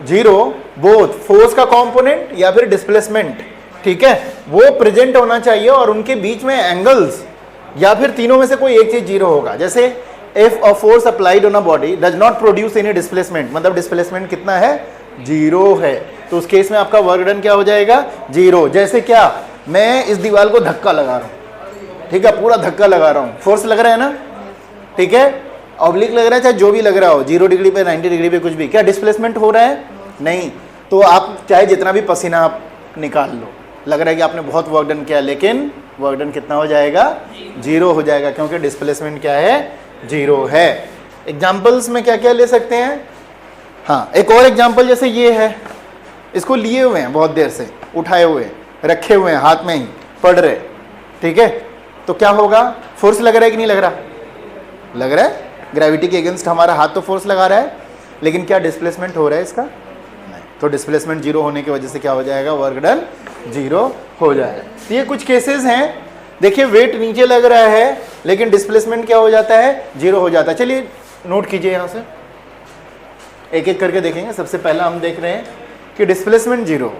zero, both force का कंपोनेंट या फिर डिस्प्लेसमेंट, ठीक है, वो प्रेजेंट होना चाहिए और उनके बीच में एंगल्स या फिर तीनों में से कोई एक चीज जीरो होगा। जैसे if a force applied on a body does not produce any displacement, मतलब डिस्प्लेसमेंट कितना है? जीरो है, तो उस केस में आपका वर्क डन क्या हो जाएगा? जीरो। जैसे क्या, मैं इस दीवार को धक्का लगा रहा हूं, ठीक है, पूरा धक्का लगा रहा हूं, फोर्स लग रहा है ना, ठीक है, ऑब्लिक लग रहा है, चाहे जो भी लग रहा हो, 0 डिग्री पे 90 डिग्री पे कुछ भी, क्या डिस्प्लेसमेंट हो रहा है? नहीं। तो आप चाहे जितना भी पसीना आप निकाल लो, लग रहा है कि आपने बहुत वर्क डन किया, लेकिन वर्क डन कितना हो जाएगा? जीरो हो जाएगा, क्योंकि डिस्प्लेसमेंट क्या है? जीरो है। एग्जाम्पल्स में क्या क्या ले सकते हैं? हाँ, एक और एग्जाम्पल जैसे ये है, इसको लिए हुए हैं बहुत देर से, उठाए हुए रखे हुए हैं, हाथ में ही पढ़ रहे, ठीक है, तो क्या होगा? फोर्स लग रहा है कि नहीं लग रहा? लग रहा है, ग्रेविटी के अगेंस्ट हमारा हाथ तो फोर्स लगा रहा है, लेकिन क्या डिस्प्लेसमेंट हो रहा है इसका? नहीं। तो डिस्प्लेसमेंट जीरो होने की वजह से क्या हो जाएगा? वर्क डन जीरो हो जाएगा। तो ये कुछ केसेस हैं, देखिए वेट नीचे लग रहा है लेकिन डिस्प्लेसमेंट क्या हो जाता है? जीरो हो जाता है। चलिए नोट कीजिए, यहाँ से एक एक करके देखेंगे। सबसे पहला हम देख रहे हैं कि डिस्प्लेसमेंट जीरो,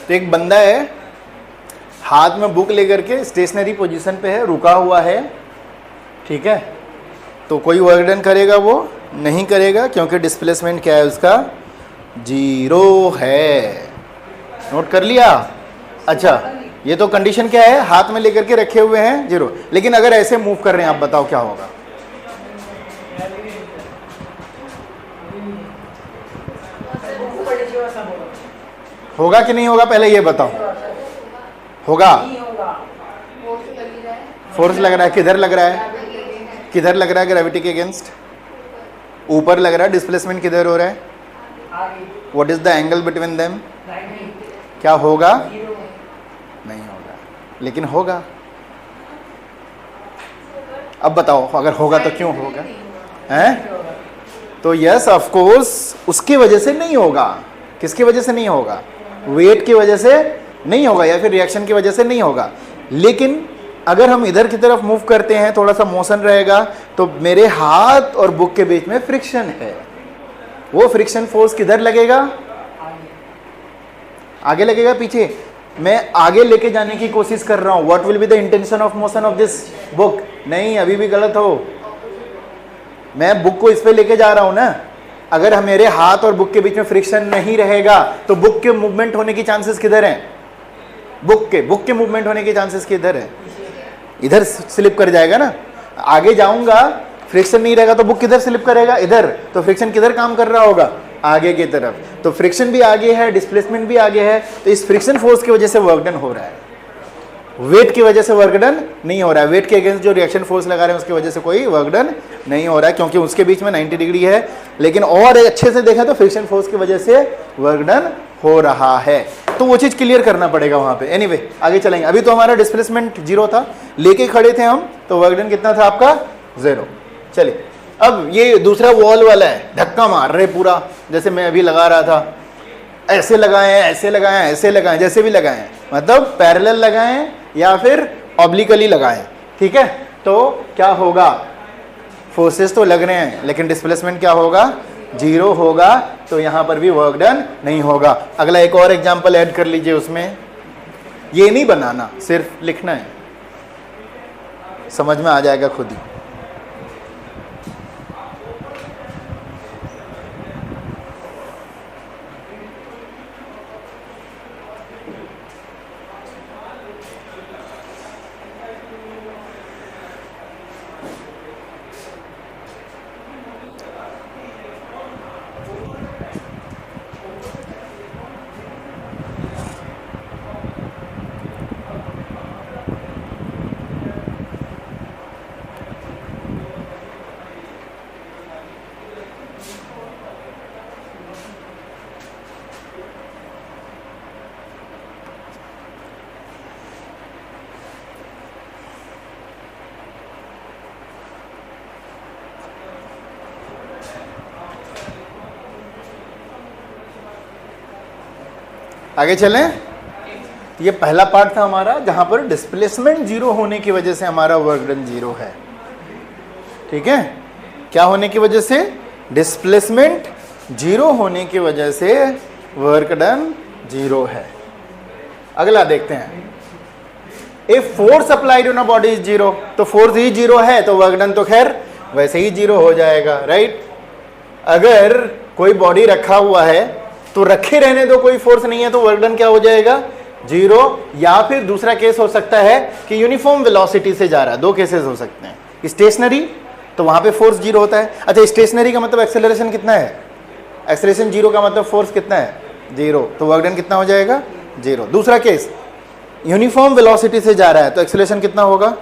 तो एक बंदा है, हाथ में बुक लेकर के स्टेशनरी पोजीशन पे है, रुका हुआ है, ठीक है, तो कोई वर्क डन करेगा? वो नहीं करेगा, क्योंकि डिस्प्लेसमेंट क्या है उसका? जीरो है। नोट कर लिया? अच्छा, ये तो कंडीशन क्या है? हाथ में लेकर के रखे हुए हैं, जीरो। लेकिन अगर ऐसे मूव कर रहे हैं, आप बताओ क्या होगा? होगा कि नहीं होगा? पहले ये बताओ, होगा? फोर्स लग रहा है, किधर लग रहा है? किधर लग रहा है? ग्रेविटी के अगेंस्ट ऊपर लग रहा है। डिस्प्लेसमेंट किधर हो रहा है? What is the angle between them? क्या होगा? नहीं होगा, लेकिन होगा। अब बताओ, अगर होगा तो क्यों होगा? हैं? तो यस, ऑफ कोर्स, उसकी वजह से नहीं होगा। किसकी वजह से नहीं होगा? वेट की वजह से नहीं होगा, या फिर रिएक्शन की वजह से नहीं होगा। लेकिन अगर हम इधर की तरफ मूव करते हैं, थोड़ा सा मोशन रहेगा, तो मेरे हाथ और बुक के बीच में फ्रिक्शन है, वो फ्रिक्शन फोर्स किधर लगेगा? आगे लगेगा पीछे? मैं आगे लेके जाने की कोशिश कर रहा हूं। What will be the intention of motion of this book? नहीं, अभी भी गलत हो। मैं बुक को इस पे लेके जा रहा हूं ना। अगर मेरे हाथ और बुक के बीच में फ्रिक्शन नहीं रहेगा तो बुक के मूवमेंट होने की चांसेस किधर हैं? बुक के मूवमेंट होने के चांसेस किधर है? इधर स्लिप कर जाएगा ना। आगे जाऊंगा, फ्रिक्शन नहीं रहेगा तो बुक किधर स्लिप करेगा? इधर। तो फ्रिक्शन किधर काम कर रहा होगा? आगे की तरफ। तो फ्रिक्शन भी आगे है, डिस्प्लेसमेंट भी आगे है, तो इस फ्रिक्शन फोर्स की वजह से वर्क डन हो रहा है। वेट की वजह से वर्क डन नहीं हो रहा है। वेट के अगेंस्ट जो रिएक्शन फोर्स लगा रहे हैं उसकी वजह से कोई वर्क डन नहीं हो रहा है, क्योंकि उसके बीच में 90 डिग्री है। लेकिन और अच्छे से देखा तो फ्रिक्शन फोर्स की वजह से वर्क डन हो रहा है। तो वो चीज क्लियर करना पड़ेगा वहां पे। एनीवे, आगे चलेंगे। अभी तो हमारा डिस्प्लेसमेंट 0 था, लेके खड़े थे हम, तो वर्क डन कितना था आपका? 0। चलिए, अब ये दूसरा वॉल वाला है, धक्का मार रहे पूरा, जैसे मैं अभी लगा रहा था। ऐसे लगाएं, ऐसे लगाएं, ऐसे लगाएं, जैसे भी लगाएं, मतलब पैरेलल लगाएं या फिर ऑब्लिकली लगाएं। ठीक है, तो क्या होगा? फोर्सेस तो लग रहे हैं, लेकिन डिस्प्लेसमेंट क्या होगा? 0 होगा। तो यहां पर भी वर्क डन नहीं होगा। अगला एक और एग्जांपल ऐड कर लीजिए उसमें। ये नहीं बनाना, सिर्फ लिखना है, समझ में आ जाएगा खुद ही। आगे चलें। ये पहला पार्ट था हमारा, जहां पर डिस्प्लेसमेंट 0 होने की वजह से हमारा वर्क डन 0 है। ठीक है, क्या होने की वजह से? डिस्प्लेसमेंट 0 होने की वजह से वर्क डन 0 है। अगला देखते हैं। If force applied on a body is 0, तो फोर्स ही 0 है तो वर्क डन तो खैर वैसे ही 0 हो जाएगा, राइट। अगर कोई बॉडी रखा हुआ है तो रखे रहने दो, कोई फोर्स नहीं है, तो वर्क डन क्या हो जाएगा? 0। या फिर दूसरा केस हो सकता है कि यूनिफॉर्म वेलोसिटी से जा रहा है। दो केसेस हो सकते हैं। स्टेशनरी, तो वहां पे फोर्स 0 होता है। अच्छा, स्टेशनरी का मतलब एक्सेलरेशन कितना है? एक्सेलरेशन 0 का मतलब फोर्स कितना है? 0। तो वर्क डन कितना हो जाएगा? 0। दूसरा केस, यूनिफॉर्म वेलोसिटी से जा रहा है तो एक्सेलरेशन कितना होगा?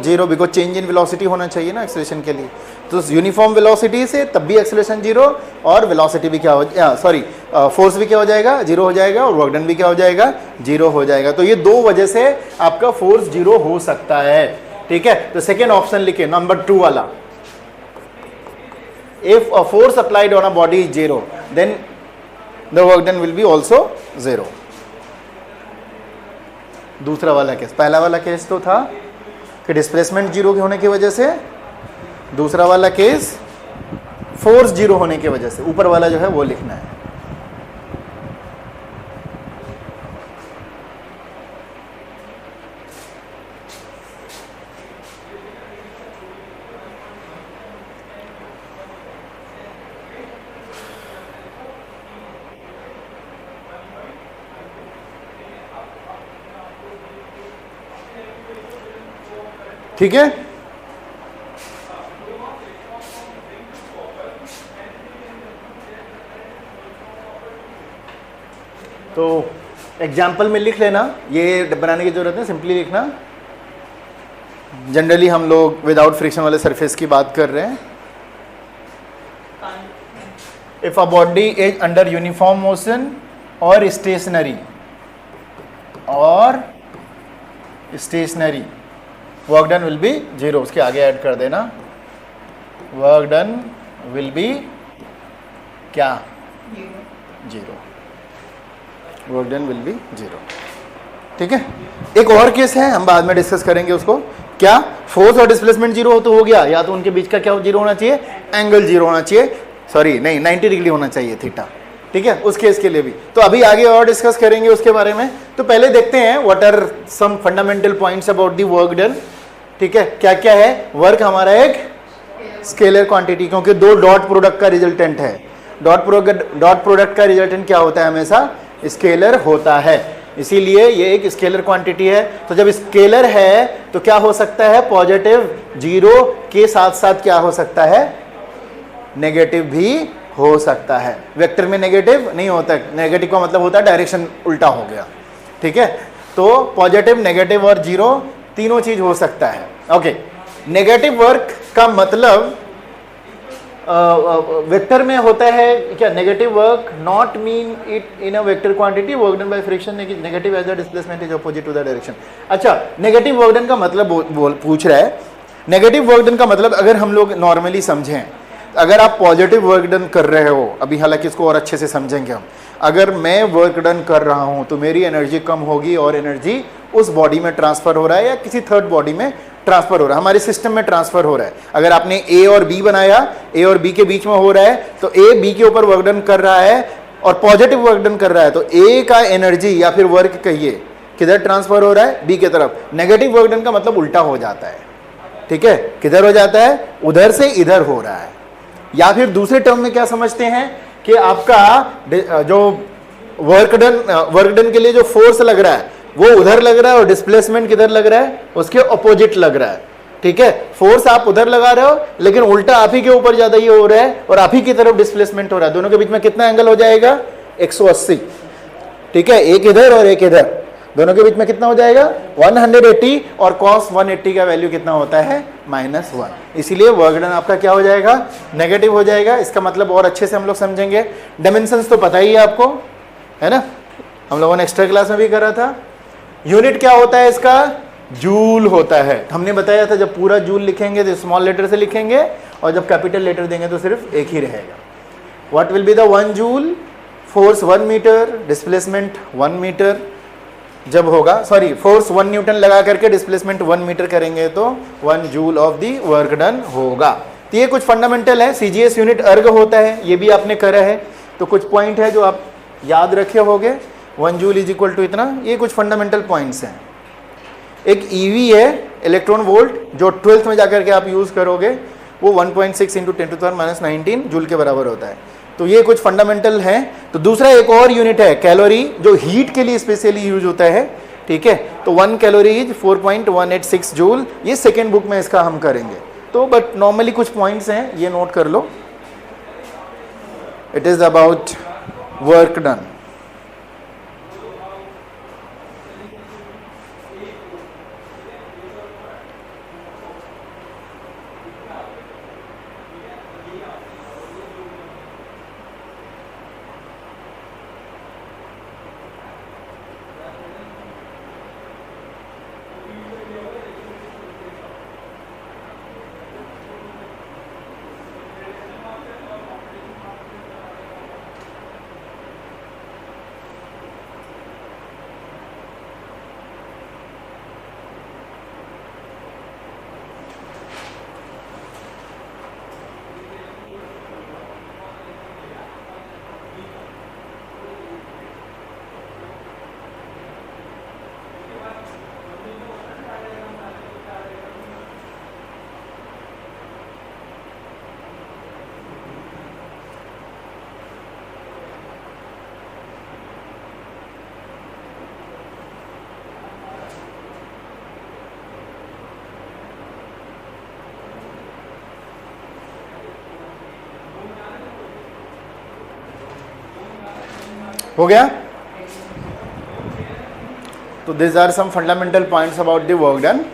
0, बिकॉज चेंज इन वेलोसिटी होना चाहिए ना एक्सेलरेशन के लिए। तो यूनिफॉर्म वेलोसिटी से तब भी एक्सेलरेशन 0 और वेलोसिटी भी क्या हो, सॉरी फोर्स भी क्या हो जाएगा? 0 हो जाएगा, और वर्क डन भी क्या हो जाएगा? 0 हो जाएगा। तो ये दो वजह से आपका फोर्स 0 हो सकता है। ठीक है, तो सेकेंड ऑप्शन लिखे, नंबर 2 वाला। If a force applied on a body is 0, then the work done will be also 0। दूसरा वाला केस। पहला वाला केस तो था कि डिस्प्लेसमेंट 0 होने की वजह से, दूसरा वाला केस फोर्स 0 होने की वजह से। ऊपर वाला जो है वो लिखना है। ठीक है, तो एग्जाम्पल में लिख लेना, ये बनाने की जरूरत है, सिंपली लिखना। जनरली हम लोग विदाउट फ्रिक्शन वाले सरफेस की बात कर रहे हैं। If a body is under uniform motion और stationary work done will be 0। उसके आगे ऐड कर देना, वर्क डन विल बी क्या? 0। Work done will be 0। ठीक है, एक और केस है, हम बाद में डिस्कस करेंगे उसको। क्या? फोर्स और डिस्प्लेसमेंट 0 हो तो हो गया, या तो उनके बीच का क्या 0 होना चाहिए? एंगल 0 होना चाहिए। सॉरी नहीं 90 डिग्री होना चाहिए थीटा, ठीक है, उस केस के लिए भी। तो अभी आगे और डिस्कस करेंगे उसके बारे में। तो पहले देखते हैं what are some fundamental points about the work done, ठीक है। क्या क्या है, वर्क हमारा एक स्केलर क्वांटिटी, क्योंकि दो डॉट प्रोडक्ट का रिजल्टेंट है। डॉट प्रोडक्ट का रिजल्टेंट क्या होता है, हमेशा स्केलर होता है, इसीलिए ये एक स्केलर क्वांटिटी है। तो जब स्केलर है तो क्या हो सकता है, पॉजिटिव जीरो के साथ साथ क्या हो सकता है, नेगेटिव भी हो सकता है। वेक्टर में नेगेटिव नहीं होता, नेगेटिव का मतलब होता है डायरेक्शन उल्टा हो गया, ठीक है। तो पॉजिटिव, नेगेटिव और जीरो तीनों चीज हो सकता है। ओके, नेगेटिव वर्क का मतलब वेक्टर में होता है क्या, negative work not mean it in a vector quantity work done by friction, negative as the displacement is opposite to the direction. अच्छा, नेगेटिव वर्क डन का मतलब पूछ रहा है। नेगेटिव वर्क डन का मतलब अगर हम लोग नॉर्मली समझें, अगर आप पॉजिटिव वर्क डन कर रहे हो, अभी हालांकि इसको और अच्छे से समझेंगे हम, अगर मैं वर्क डन कर रहा हूं तो मेरी एनर्जी कम होगी और एनर्जी उस बॉडी में ट्रांसफर हो रहा है या किसी थर्ड बॉडी में ट्रांसफर हो रहा है, हमारे सिस्टम में ट्रांसफर हो रहा है। अगर आपने ए और बी बनाया, ए और बी के बीच में हो रहा है, तो ए बी के ऊपर वर्क डन कर रहा है और पॉजिटिव वर्क डन कर रहा है, तो ए का एनर्जी या फिर वर्क कहिए किधर ट्रांसफर हो रहा है, बी की तरफ। नेगेटिव वर्क डन का मतलब उल्टा हो जाता है, ठीक है, किधर हो जाता है, उधर से इधर हो रहा है। या फिर दूसरे टर्म में क्या समझते हैं कि आपका जो वर्क डन के लिए जो फोर्स लग रहा है वो उधर लग रहा है और डिस्प्लेसमेंट किधर लग रहा है, उसके अपोजिट लग रहा है, ठीक है। फोर्स आप उधर लगा रहे हो लेकिन उल्टा आप ही के ऊपर ज्यादा ये हो रहा है और आप ही की तरफ डिस्प्लेसमेंट हो रहा है। दोनों के बीच में कितना एंगल हो जाएगा, 180, ठीक है, एक इधर और एक इधर, दोनों के बीच में कितना हो जाएगा 180, और cos 180 का वैल्यू कितना होता है, -1। इसीलिए वर्क डन आपका क्या हो जाएगा, नेगेटिव हो जाएगा। इसका मतलब और अच्छे से हम लोग समझेंगे। डायमेंशंस तो पता ही है आपको, है ना, हम लोगों ने एक्स्ट्रा क्लास में भी करा था। यूनिट क्या होता है इसका, जूल होता है। हमने बताया था जब पूरा जूल लिखेंगे तो स्मॉल लेटर से लिखेंगे और जब कैपिटल लेटर देंगे तो सिर्फ एक ही रहेगा। What will be the 1 joule, force 1 metre, displacement 1 metre जब होगा, सॉरी फोर्स 1 न्यूटन लगा करके डिस्प्लेसमेंट 1 मीटर करेंगे तो 1 joule of the work done होगा। तो ये कुछ फंडामेंटल है। सीजीएस यूनिट अर्ग होता है, ये भी आपने करा है, तो कुछ पॉइंट है जो आप याद रखे होंगे। 1 जूल इज इक्वल टू इतना, ये कुछ फंडामेंटल पॉइंट्स हैं। एक ईवी है, इलेक्ट्रॉन वोल्ट, जो 12th में जाकर के आप यूज करोगे, वो 1.6 × 10⁻⁻19 जूल के बराबर होता है। तो ये कुछ फंडामेंटल हैं। तो दूसरा एक और यूनिट है कैलोरी, जो हीट के लिए स्पेशली यूज होता है, ठीक है। तो 1 कैलोरी इज 4.186 जूल, ये सेकेंड बुक में इसका हम करेंगे। तो बट नॉर्मली कुछ पॉइंट्स हैं, ये नोट कर लो। It is about work done. हो गया। तो this are some fundamental points about the work done.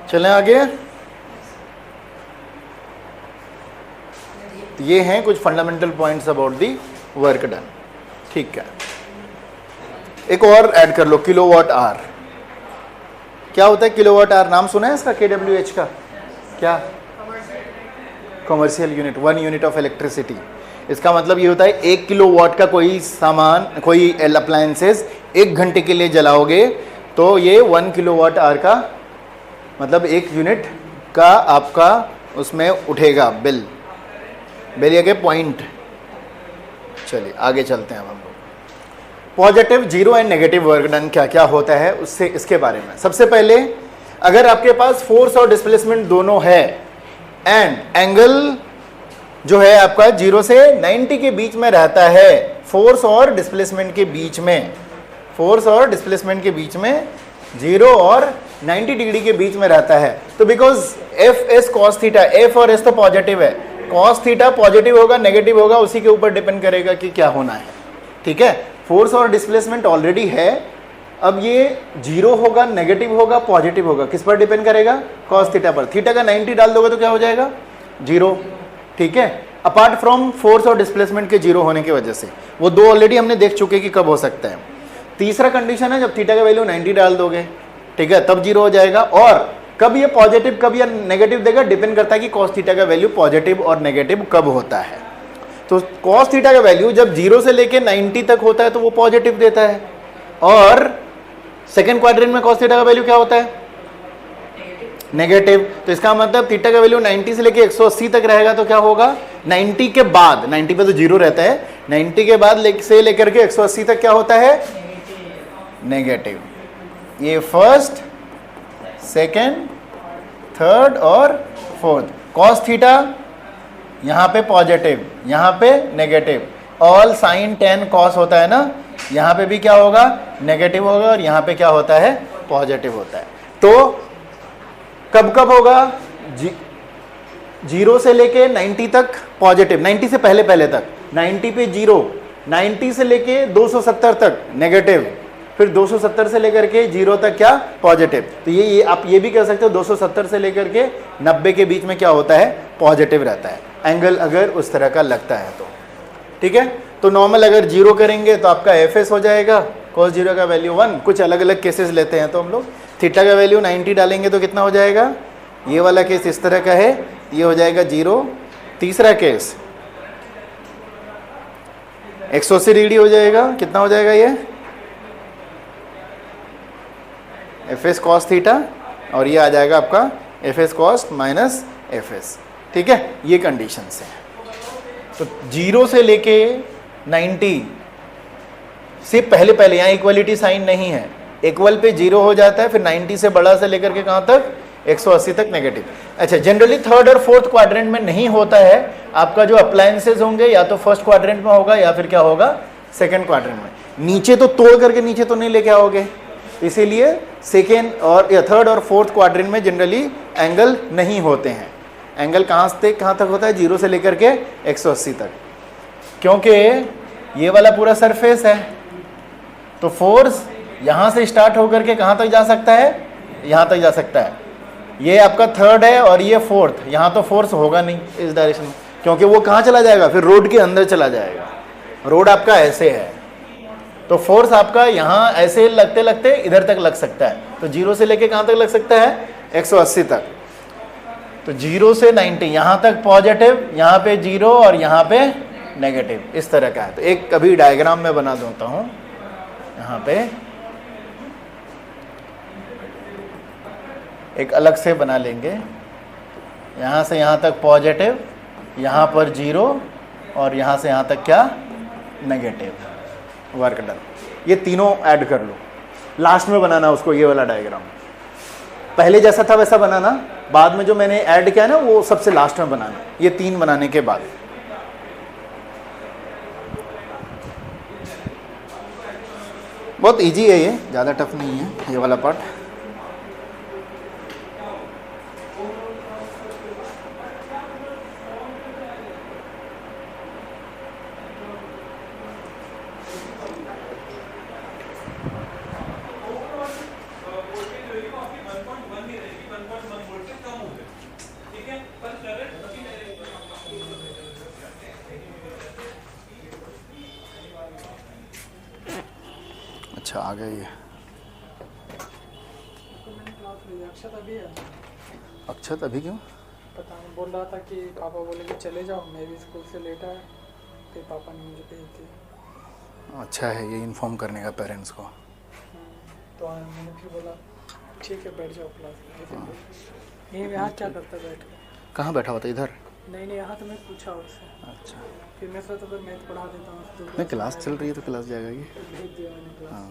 चलें आगे। ये हैं कुछ fundamental points about the work done. ठीक है, एक और ऐड कर लो, किलोवाट आवर। क्या होता है किलोवाट आवर? नाम सुना है इसका, KWH का? क्या? Commercial unit, 1 unit of electricity. इसका मतलब ये होता है 1 किलोवाट का कोई सामान, कोई अप्लायंसेस 1 घंटे के लिए जलाओगे तो ये 1 किलोवाट आवर का मतलब 1 यूनिट का आपका उसमें उठेगा बिल। बेरिया के पॉइंट। चलिए आगे चलते हैं हम लोग। Positive, zero and negative work done क्या क्या होता है उससे, इसके बारे में। सबसे पहले अगर आपके पास फोर्स और डिस्प्लेसमेंट दोनों है एंड एंगल जो है आपका 0 से 90 के बीच में रहता है, फोर्स और डिस्प्लेसमेंट के बीच में, फोर्स और डिस्प्लेसमेंट के बीच में 0 और 90 डिग्री के बीच में रहता है, तो because F S cos theta, F और एस तो पॉजिटिव है, कॉस थीटा पॉजिटिव होगा नेगेटिव होगा उसी के ऊपर डिपेंड करेगा कि क्या होना है। ठीक है, फोर्स और डिस्प्लेसमेंट ऑलरेडी है, अब ये 0 होगा नेगेटिव होगा पॉजिटिव होगा, किस पर डिपेंड करेगा? कॉस थीटा पर। थीटा का 90 डाल दोगे तो क्या हो जाएगा? 0। ठीक है, अपार्ट फ्रॉम फोर्स और डिस्प्लेसमेंट के 0 होने की वजह से, वो दो ऑलरेडी हमने देख चुके कि कब हो सकता है। तीसरा कंडीशन है जब थीटा का वैल्यू 90 डाल दोगे, ठीक है, तब 0 हो जाएगा। और कब ये पॉजिटिव कब या नेगेटिव देगा, डिपेंड करता है कि कॉस थीटा का वैल्यू पॉजिटिव और नेगेटिव कब होता है। तो कॉस थीटा का वैल्यू जब 0 से लेके 90 तक होता है तो वो पॉजिटिव देता है, और सेकेंड क्वाड्रेंट में कॉस थीटा का वैल्यू क्या होता है? नेगेटिव। तो इसका मतलब थीटा का वैल्यू 90 से लेके 180 तक रहेगा तो क्या होगा? 90 के बाद, 90 पे तो 0 रहता है, 90 के बाद से लेकर के 180 तक क्या होता है? नेगेटिव। ये फर्स्ट, सेकेंड, थर्ड और फोर्थ। कॉस थीटा यहाँ पे पॉजिटिव, यहाँ पे negative, all sine tan cos होता है ना, यहाँ पे भी क्या होगा? नेगेटिव होगा, और यहाँ पे क्या होता है? पॉजिटिव होता है। तो कब कब होगा? 0 से लेके 90 तक पॉजिटिव, 90 से पहले पहले तक, 90 पे 0, 90 से लेके 270 तक नेगेटिव, फिर 270 से लेकर के 0 तक क्या? पॉजिटिव। तो ये आप ये भी कह सकते हो 270 से लेकर के 90 के बीच में क्या होता है? पॉजिटिव रहता है, एंगल अगर उस तरह का लगता है तो। ठीक है, तो नॉर्मल अगर 0 करेंगे तो आपका एफ एस हो जाएगा, cos 0 का वैल्यू 1। कुछ अलग अलग केसेस लेते हैं तो हम लोग थीटा का वैल्यू 90 डालेंगे तो कितना हो जाएगा? ये वाला केस इस तरह का है, ये हो जाएगा 0। तीसरा केस 180 डिग्री हो जाएगा, कितना हो जाएगा? ये एफ एस कॉस थीटा, और ये आ जाएगा आपका F S cos minus F S. ठीक है, ये कंडीशंस हैं। तो 0 से लेके 90 से पहले पहले यहाँ इक्वलिटी साइन नहीं है, इक्वल पे 0 हो जाता है, फिर 90 से बड़ा से लेकर के कहाँ तक? 180 तक नेगेटिव। अच्छा, जनरली थर्ड और फोर्थ क्वाड्रेंट में नहीं होता है, आपका जो अप्लायंसेज होंगे या तो फर्स्ट क्वाड्रेंट में होगा या फिर क्या होगा? सेकंड क्वाड्रेंट में। नीचे तो तोड़ करके नीचे तो नहीं लेके आओगे, इसीलिए सेकेंड और या थर्ड और फोर्थ क्वाड्रेंट में जनरली एंगल नहीं होते हैं। एंगल कहाँ से कहाँ तक होता है? 0 से लेकर के 180 तक, क्योंकि ये वाला पूरा सरफेस है, तो फोर्स यहाँ से स्टार्ट होकर के कहाँ तक जा सकता है? यहाँ तक जा सकता है। ये आपका थर्ड है और ये फोर्थ, यहाँ तो फोर्स होगा नहीं इस डायरेक्शन में, क्योंकि वो कहाँ चला जाएगा? फिर रोड के अंदर चला जाएगा। रोड आपका ऐसे है, तो फोर्स आपका यहाँ ऐसे लगते लगते इधर तक लग सकता है। तो 0 से लेके कहाँ तक लग सकता है? 180 तक। तो 0 से 90 यहाँ तक पॉजिटिव, यहाँ पे 0 और यहाँ पे नेगेटिव, इस तरह का है। तो एक कभी डायग्राम में बना देता हूँ, यहाँ पे एक अलग से बना लेंगे। यहाँ से यहाँ तक पॉजिटिव, यहाँ पर 0 और यहाँ से यहाँ तक क्या? नेगेटिव। Work done. ये तीनों ऐड कर लो, लास्ट में बनाना उसको, ये वाला डायग्राम। पहले जैसा था वैसा बनाना, बाद में जो मैंने ऐड किया ना वो सबसे लास्ट में बनाना, ये 3 बनाने के बाद। बहुत इजी है, ये ज़्यादा टफ नहीं है ये वाला पार्ट। अच्छा आ गई है। अक्षत अभी है। अक्षत अभी क्यों? पता नहीं, बोल रहा था कि पापा बोले कि चले जाओ, मैं भी स्कूल से लेट आया, फिर पापा ने मुझे भेज दिया। अच्छा है ये इन्फॉर्म करने का पेरेंट्स को। तो मैंने फिर बोला ठीक है बैठ जाओ क्लास में। ये यहाँ क्या करता बैठ कर? कहाँ बैठा हुआ था? इधर? नहीं यहाँ तो मैं पूछा उससे। अच्छा, फिर मैं सोचा तो मैथ पढ़ा देता हूँ। नहीं क्लास चल रही है तो क्लास जाएगा ये। भेज दिया मैंने क्लास। हाँ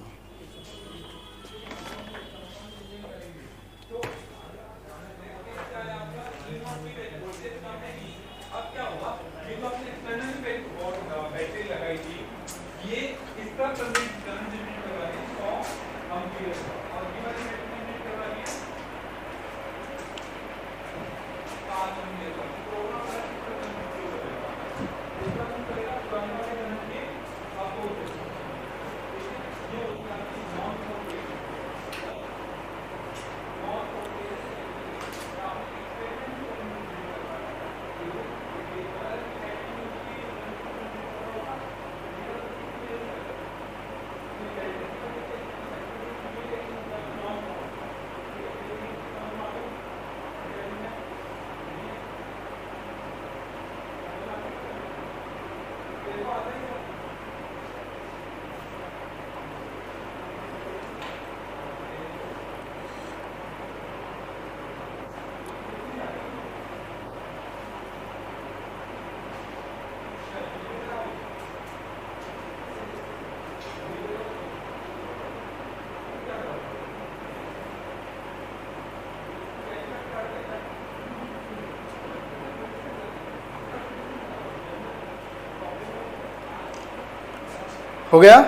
हो गया।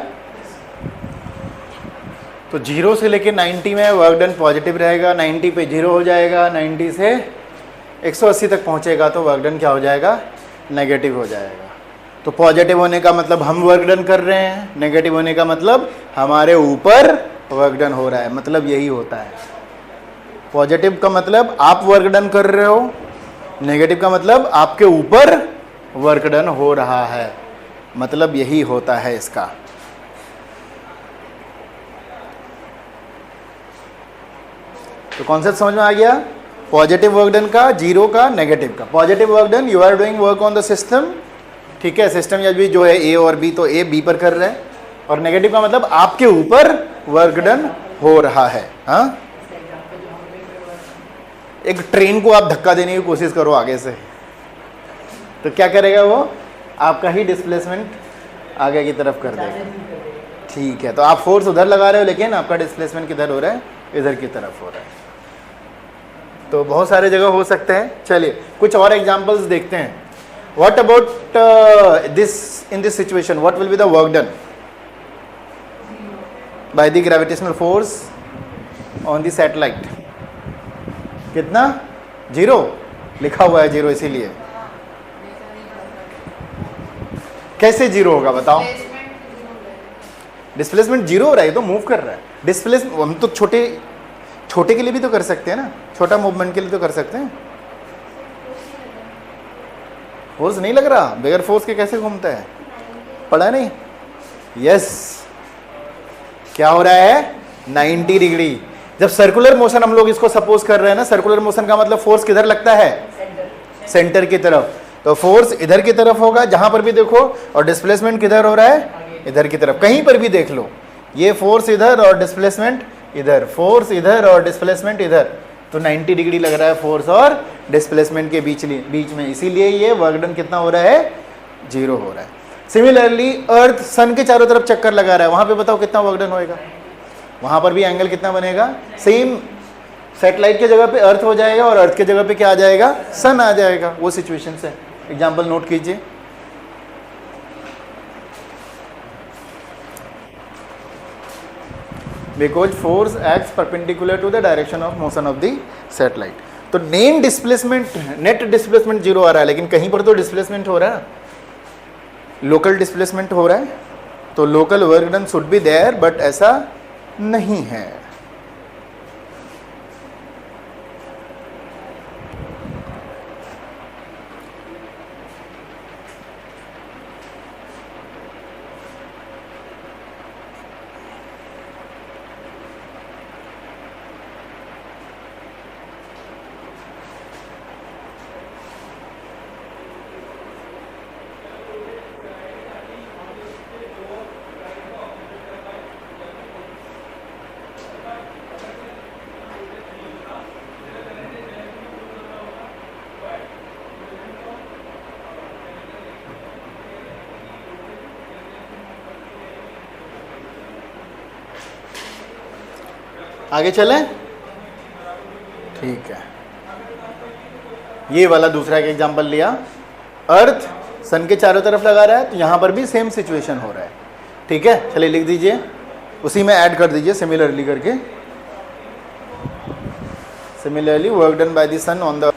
तो 0 से लेके 90 में वर्क डन पॉजिटिव रहेगा, 90 पे 0 हो जाएगा, 90 से 180 तक पहुंचेगा तो वर्क डन क्या हो जाएगा? नेगेटिव हो जाएगा। तो पॉजिटिव होने का मतलब हम वर्क डन कर रहे हैं, नेगेटिव होने का मतलब हमारे ऊपर वर्क डन हो रहा है। मतलब यही होता है। पॉजिटिव का मतलब आप वर्क डन कर रहे हो, नेगेटिव का मतलब आपके ऊपर वर्क डन हो रहा है। मतलब यही होता है इसका। तो कॉन्सेप्ट समझ में आ गया? पॉजिटिव वर्क डन का, 0 का, नेगेटिव का। Positive work done, you are doing work on the system, ठीक है। सिस्टम या भी जो है ए और बी, तो ए बी पर कर रहा है। और नेगेटिव का मतलब आपके ऊपर वर्क डन हो रहा है। हाँ, एक ट्रेन को आप धक्का देने की कोशिश करो आगे से, तो क्या करेगा वो? आपका ही डिस्प्लेसमेंट आगे की तरफ कर देगा। ठीक है, तो आप फोर्स उधर लगा रहे हो लेकिन आपका डिस्प्लेसमेंट किधर हो रहा है? इधर की तरफ हो रहा है। तो बहुत सारे जगह हो सकते हैं। चलिए कुछ और एग्जांपल्स देखते हैं। What about this, in this situation what will be the work done by the gravitational force on the satellite? कितना? 0 लिखा हुआ है, 0 इसीलिए। कैसे 0 होगा बताओ? डिस्प्लेसमेंट 0 हो रहा है, तो मूव कर रहा है। डिस्प्लेसमेंट हम तो छोटे के लिए भी तो कर सकते हैं ना, छोटा मूवमेंट के लिए तो कर सकते हैं। फोर्स नहीं लग रहा, बगैर फोर्स के कैसे घूमता है? पढ़ा नहीं? यस, क्या हो रहा है? 90 डिग्री। जब सर्कुलर मोशन हम लोग इसको सपोज कर रहे हैं ना, सर्कुलर मोशन का मतलब फोर्स किधर लगता है? सेंटर की तरफ। तो फोर्स इधर की तरफ होगा जहां पर भी देखो, और डिस्प्लेसमेंट किधर हो रहा है? इधर की तरफ। कहीं पर भी देख लो, ये फोर्स इधर और डिस्प्लेसमेंट इधर, फोर्स इधर और डिस्प्लेसमेंट इधर। तो 90 डिग्री लग रहा है फोर्स और डिस्प्लेसमेंट के बीच में। इसीलिए ये वर्क डन कितना हो रहा है? 0 हो रहा है। सिमिलरली अर्थ सन के चारों तरफ चक्कर लगा रहा है, वहां पे बताओ कितना वर्क डन होएगा? वहां पर भी एंगल कितना बनेगा? सेम सैटेलाइट के जगह पे अर्थ हो जाएगा और अर्थ के जगह पे क्या आ जाएगा? सन आ जाएगा। वो सिचुएशन से एग्जाम्पल नोट कीजिए। Because force acts perpendicular to the direction of motion of the satellite. तो नेट डिस्प्लेसमेंट 0 आ रहा है, लेकिन कहीं पर तो डिस्प्लेसमेंट हो रहा है, लोकल डिस्प्लेसमेंट हो रहा है। तो local work done should be there, but ऐसा नहीं है। आगे चलें? ठीक है, ये वाला दूसरा एक एग्जांपल लिया। अर्थ सन के चारों तरफ लगा रहा है, तो यहाँ पर भी सेम सिचुएशन हो रहा है। ठीक है, चलिए लिख दीजिए, उसी में ऐड कर दीजिए सिमिलरली करके। Similarly work done by the sun on the.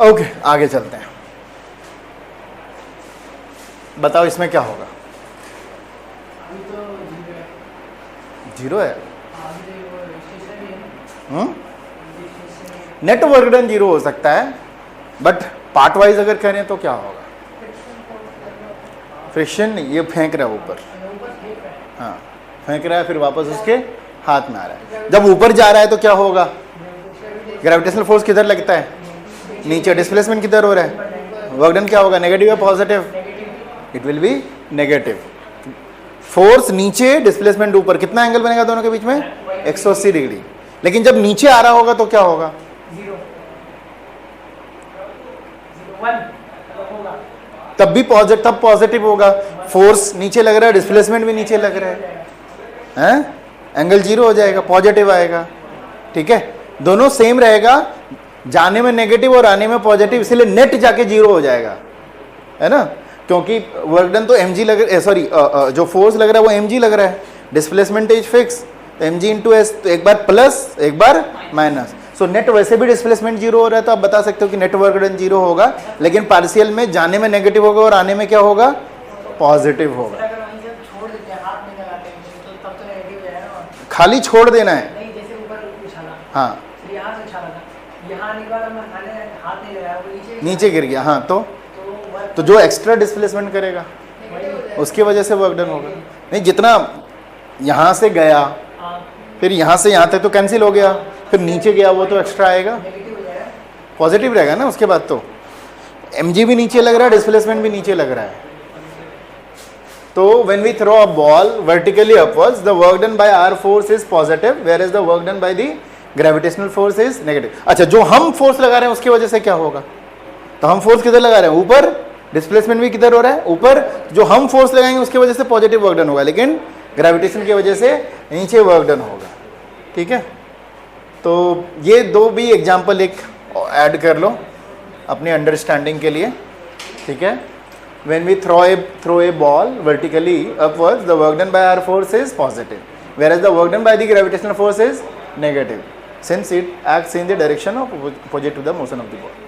Okay, आगे चलते हैं। बताओ इसमें क्या होगा? जीरो है। नेट वर्क डन जीरो हो सकता है, बट पार्ट वाइज अगर करें तो क्या होगा? फ्रिक्शन नहीं, ये फेंक रहा है ऊपर। हाँ, फेंक रहा है, फिर वापस उसके हाथ में आ रहा है। जब ऊपर जा रहा है तो क्या होगा? ग्रेविटेशनल फोर्स किधर लगता है? नीचे। डिस्प्लेसमेंट किधर हो रहा है? वर्क डन क्या होगा? नेगेटिव या positive? It will be negative. Force नीचे, डिस्प्लेसमेंट ऊपर, कितना एंगल बनेगा दोनों के बीच में? 180 डिग्री। लेकिन जब नीचे आ रहा होगा तो क्या होगा? तब भी पॉजिटिव होगा। फोर्स नीचे लग रहा है, डिस्प्लेसमेंट भी नीचे लग रहा है, एंगल जीरो हो जाएगा, पॉजिटिव आएगा। ठीक है, दोनों सेम रहेगा, जाने में नेगेटिव और आने में पॉजिटिव, इसलिए नेट जाके जीरो हो जाएगा, है ना? क्योंकि वर्क डन तो mg लग रहा है, सॉरी जो फोर्स लग रहा है वो mg लग रहा है, डिस्प्लेसमेंट इज फिक्स, तो mg इंटू एस, तो एक बार प्लस एक बार माइनस। सो नेट वैसे भी डिस्प्लेसमेंट जीरो हो रहा है, तो आप बता सकते हो कि नेट वर्क डन जीरो होगा, लेकिन पार्शियल में जाने में नेगेटिव होगा और आने में क्या होगा? पॉजिटिव होगा। खाली छोड़ देना है, हाँ, नीचे गिर गया, हाँ, तो जो एक्स्ट्रा डिस्प्लेसमेंट करेगा उसकी वजह से वर्क डन होगा। नहीं, जितना यहाँ से गया फिर यहाँ से यहाँ तक तो कैंसिल हो गया, फिर नीचे गया वो तो एक्स्ट्रा आएगा, पॉजिटिव रहेगा ना। उसके बाद तो mg भी नीचे लग रहा है, डिस्प्लेसमेंट भी नीचे लग रहा है। तो when we throw a ball vertically upwards, the work done by our force is positive, where is the work done by the gravitational force is negative. अच्छा, जो हम फोर्स लगा रहे हैं उसकी वजह से क्या होगा? तो हम फोर्स किधर लगा रहे हैं? ऊपर। डिस्प्लेसमेंट भी किधर हो रहा है? ऊपर। जो हम फोर्स लगाएंगे उसकी वजह से पॉजिटिव वर्क डन होगा, लेकिन ग्रेविटेशन की वजह से नीचे वर्क डन होगा। ठीक है, तो ये दो भी एग्जाम्पल एक ऐड कर लो अपनी अंडरस्टैंडिंग के लिए। ठीक है, when we throw a ball vertically upwards, the work done by our force is positive, whereas the work done by the gravitational force is negative, since it acts in the direction of opposite to the motion of the ball.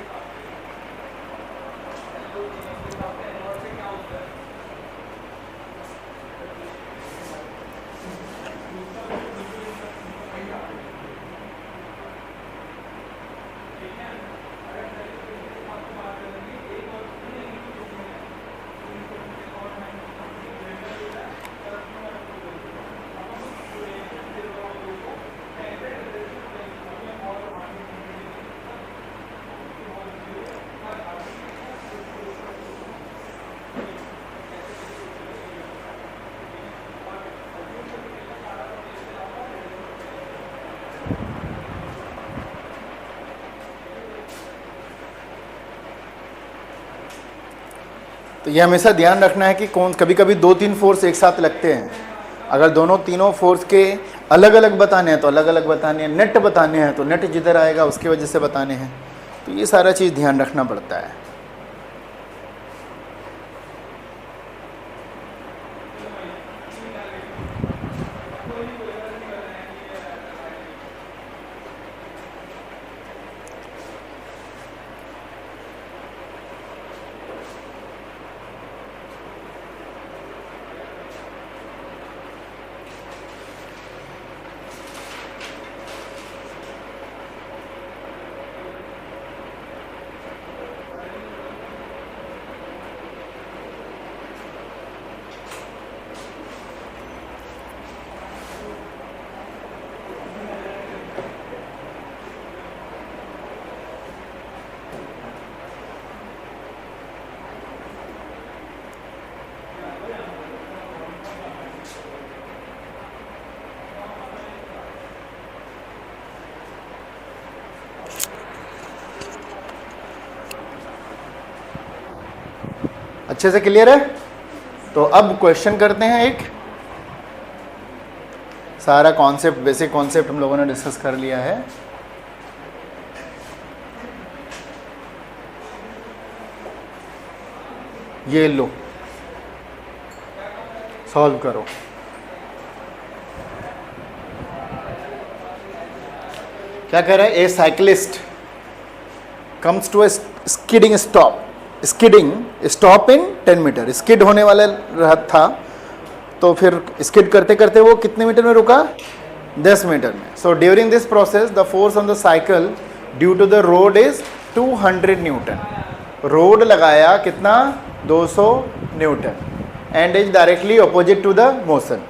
तो ये हमेशा ध्यान रखना है कि कभी कभी दो तीन फोर्स एक साथ लगते हैं। अगर दोनों तीनों फोर्स के अलग अलग बताने हैं तो अलग अलग बताने हैं, नेट बताने हैं तो नेट जिधर आएगा उसकी वजह से बताने हैं। तो ये सारा चीज़ ध्यान रखना पड़ता है। अच्छे से क्लियर है? तो अब क्वेश्चन करते हैं एक। सारा कॉन्सेप्ट, बेसिक कॉन्सेप्ट हम लोगों ने डिस्कस कर लिया है। ये लो, सॉल्व करो। क्या कह रहा है? A cyclist comes to a skidding stop, skidding stop in 10 metre. Skid होने वाला था, तो फिर स्किड करते करते वो कितने मीटर में रुका? 10 मीटर में। So during this process the force on the cycle due to the road is 200 newton. Road लगाया कितना? 200 newton and is directly opposite to the motion.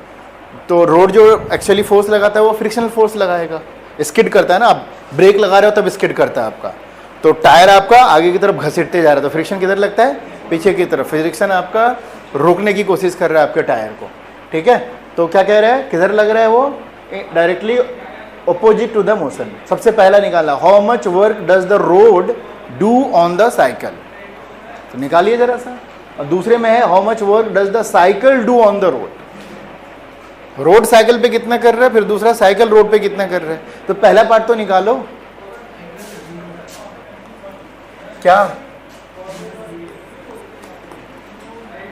तो रोड जो एक्चुअली फोर्स लगाता है वो फ्रिक्शनल फोर्स लगाएगा। स्किड करता है ना, आप ब्रेक लगा रहे हो तब स्किड करता है आपका, तो टायर आपका आगे की तरफ घसीटते जा रहा है, तो फ्रिक्शन किधर लगता है? पीछे की तरफ। फ्रिक्शन आपका रोकने की कोशिश कर रहा है आपके टायर को, ठीक है। तो क्या कह रहा है? किधर लग रहा है वो? Directly opposite to the motion. सबसे पहला निकालना, how much work does the road do on the cycle, तो निकालिए जरा सा। और दूसरे में है how much work does the cycle do on the road. Road cycle पे कितना कर रहा है, फिर दूसरा साइकिल रोड पे कितना कर रहा है। तो पहला पार्ट तो निकालो। क्या?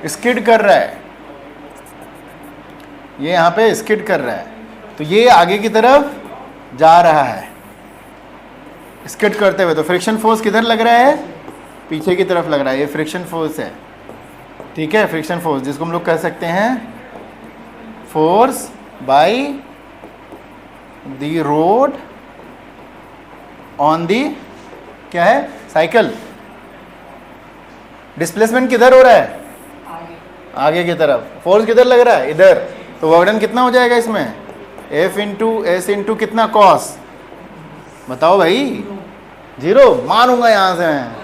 स्किड कर रहा है, ये यहां पे स्किड कर रहा है, तो ये आगे की तरफ जा रहा है स्किड करते हुए। तो फ्रिक्शन फोर्स किधर लग रहा है? पीछे की तरफ लग रहा है। ये फ्रिक्शन फोर्स है, ठीक है। फ्रिक्शन फोर्स जिसको हम लोग कह सकते हैं force by the road on the, क्या है? साइकिल। डिस्प्लेसमेंट किधर हो रहा है? आगे की तरफ। फोर्स किधर लग रहा है? इधर। तो वर्क डन कितना हो जाएगा इसमें? F इंटू एस इंटू कितना कॉस? बताओ भाई। 0 मानूंगा यहां से मैं।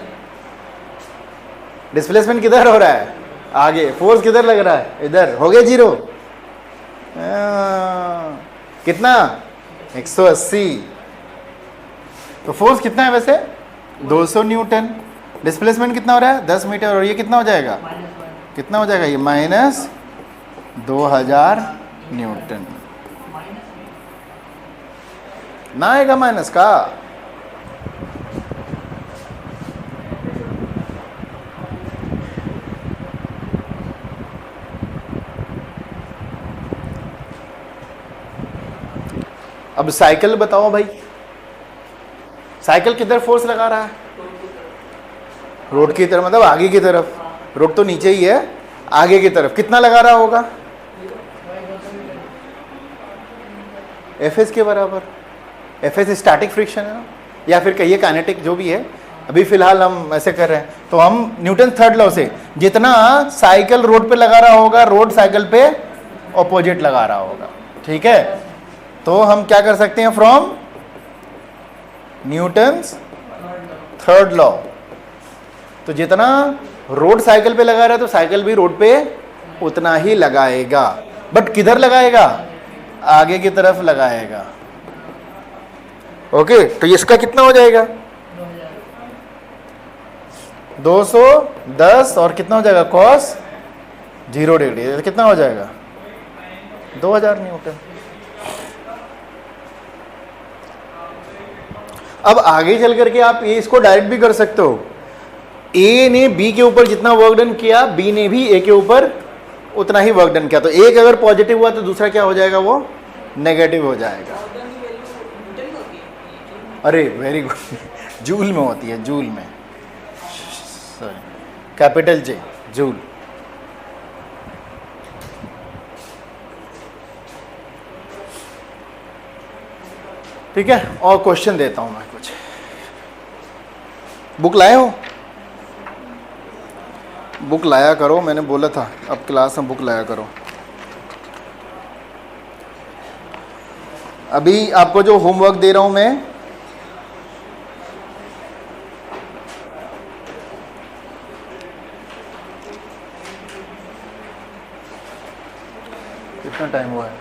डिस्प्लेसमेंट किधर हो रहा है? आगे। फोर्स किधर लग रहा है? इधर। हो गया 0। कितना? 180। तो फोर्स कितना है वैसे? 200 न्यूटन। डिस्प्लेसमेंट कितना हो रहा है? 10 मीटर। और ये कितना हो जाएगा? कितना हो जाएगा? ये माइनस 2000 न्यूटन। ना आएगा माइनस का? अब साइकिल बताओ भाई, साइकिल किधर फोर्स लगा रहा है? रोड की तरफ, मतलब आगे की तरफ। रोड तो नीचे ही है, आगे की तरफ कितना लगा रहा होगा? एफएस के बराबर। एफएस स्टैटिक फ्रिक्शन है ना, या फिर कहिए काइनेटिक, जो भी है। अभी फिलहाल हम ऐसे कर रहे हैं, तो हम न्यूटन थर्ड लॉ से जितना साइकिल रोड पे लगा रहा होगा, रोड साइकिल पे ऑपोजिट लगा रहा होगा, ठीक है। तो हम क्या कर सकते हैं? फ्रॉम न्यूटन्स थर्ड लॉ, तो जितना रोड साइकिल पे लगा रहा है तो साइकिल भी रोड पे उतना ही लगाएगा, बट किधर लगाएगा? आगे की तरफ लगाएगा। ओके, तो इसका कितना हो जाएगा? 210 और कितना हो जाएगा? Cos 0 degree. कितना हो जाएगा? 2000 न्यूटन। अब आगे चल करके आप ये इसको डायरेक्ट भी कर सकते हो। ए ने बी के ऊपर जितना वर्क डन किया, बी ने भी ए के ऊपर उतना ही वर्क डन किया। तो एक अगर पॉजिटिव हुआ तो दूसरा क्या हो जाएगा? वो नेगेटिव हो जाएगा। अरे वेरी गुड। जूल में होती है, जूल में, सॉरी, कैपिटल जे, जूल। ठीक है, और क्वेश्चन देता हूं मैं कुछ। बुक लाए हो? बुक लाया करो, मैंने बोला था अब क्लास में बुक लाया करो। अभी आपको जो होमवर्क दे रहा हूं मैं, कितना टाइम हुआ है?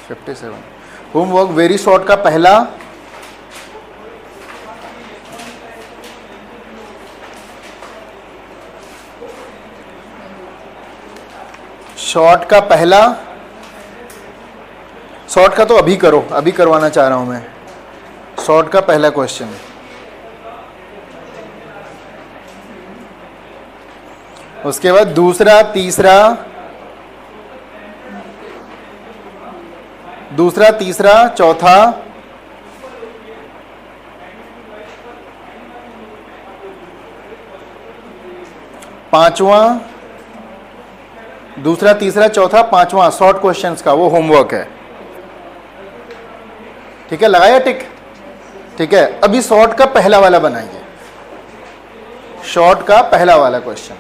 57। होमवर्क वेरी शॉर्ट का पहला शॉर्ट का तो अभी करो, अभी करवाना चाह रहा हूं मैं। शॉर्ट का पहला क्वेश्चन, उसके बाद दूसरा, तीसरा, चौथा, पांचवा, दूसरा, तीसरा, चौथा, पांचवा शॉर्ट क्वेश्चंस का वो होमवर्क है। ठीक है, लगाया टिक? ठीक है, अभी शॉर्ट का पहला वाला बनाइए, शॉर्ट का पहला वाला क्वेश्चन।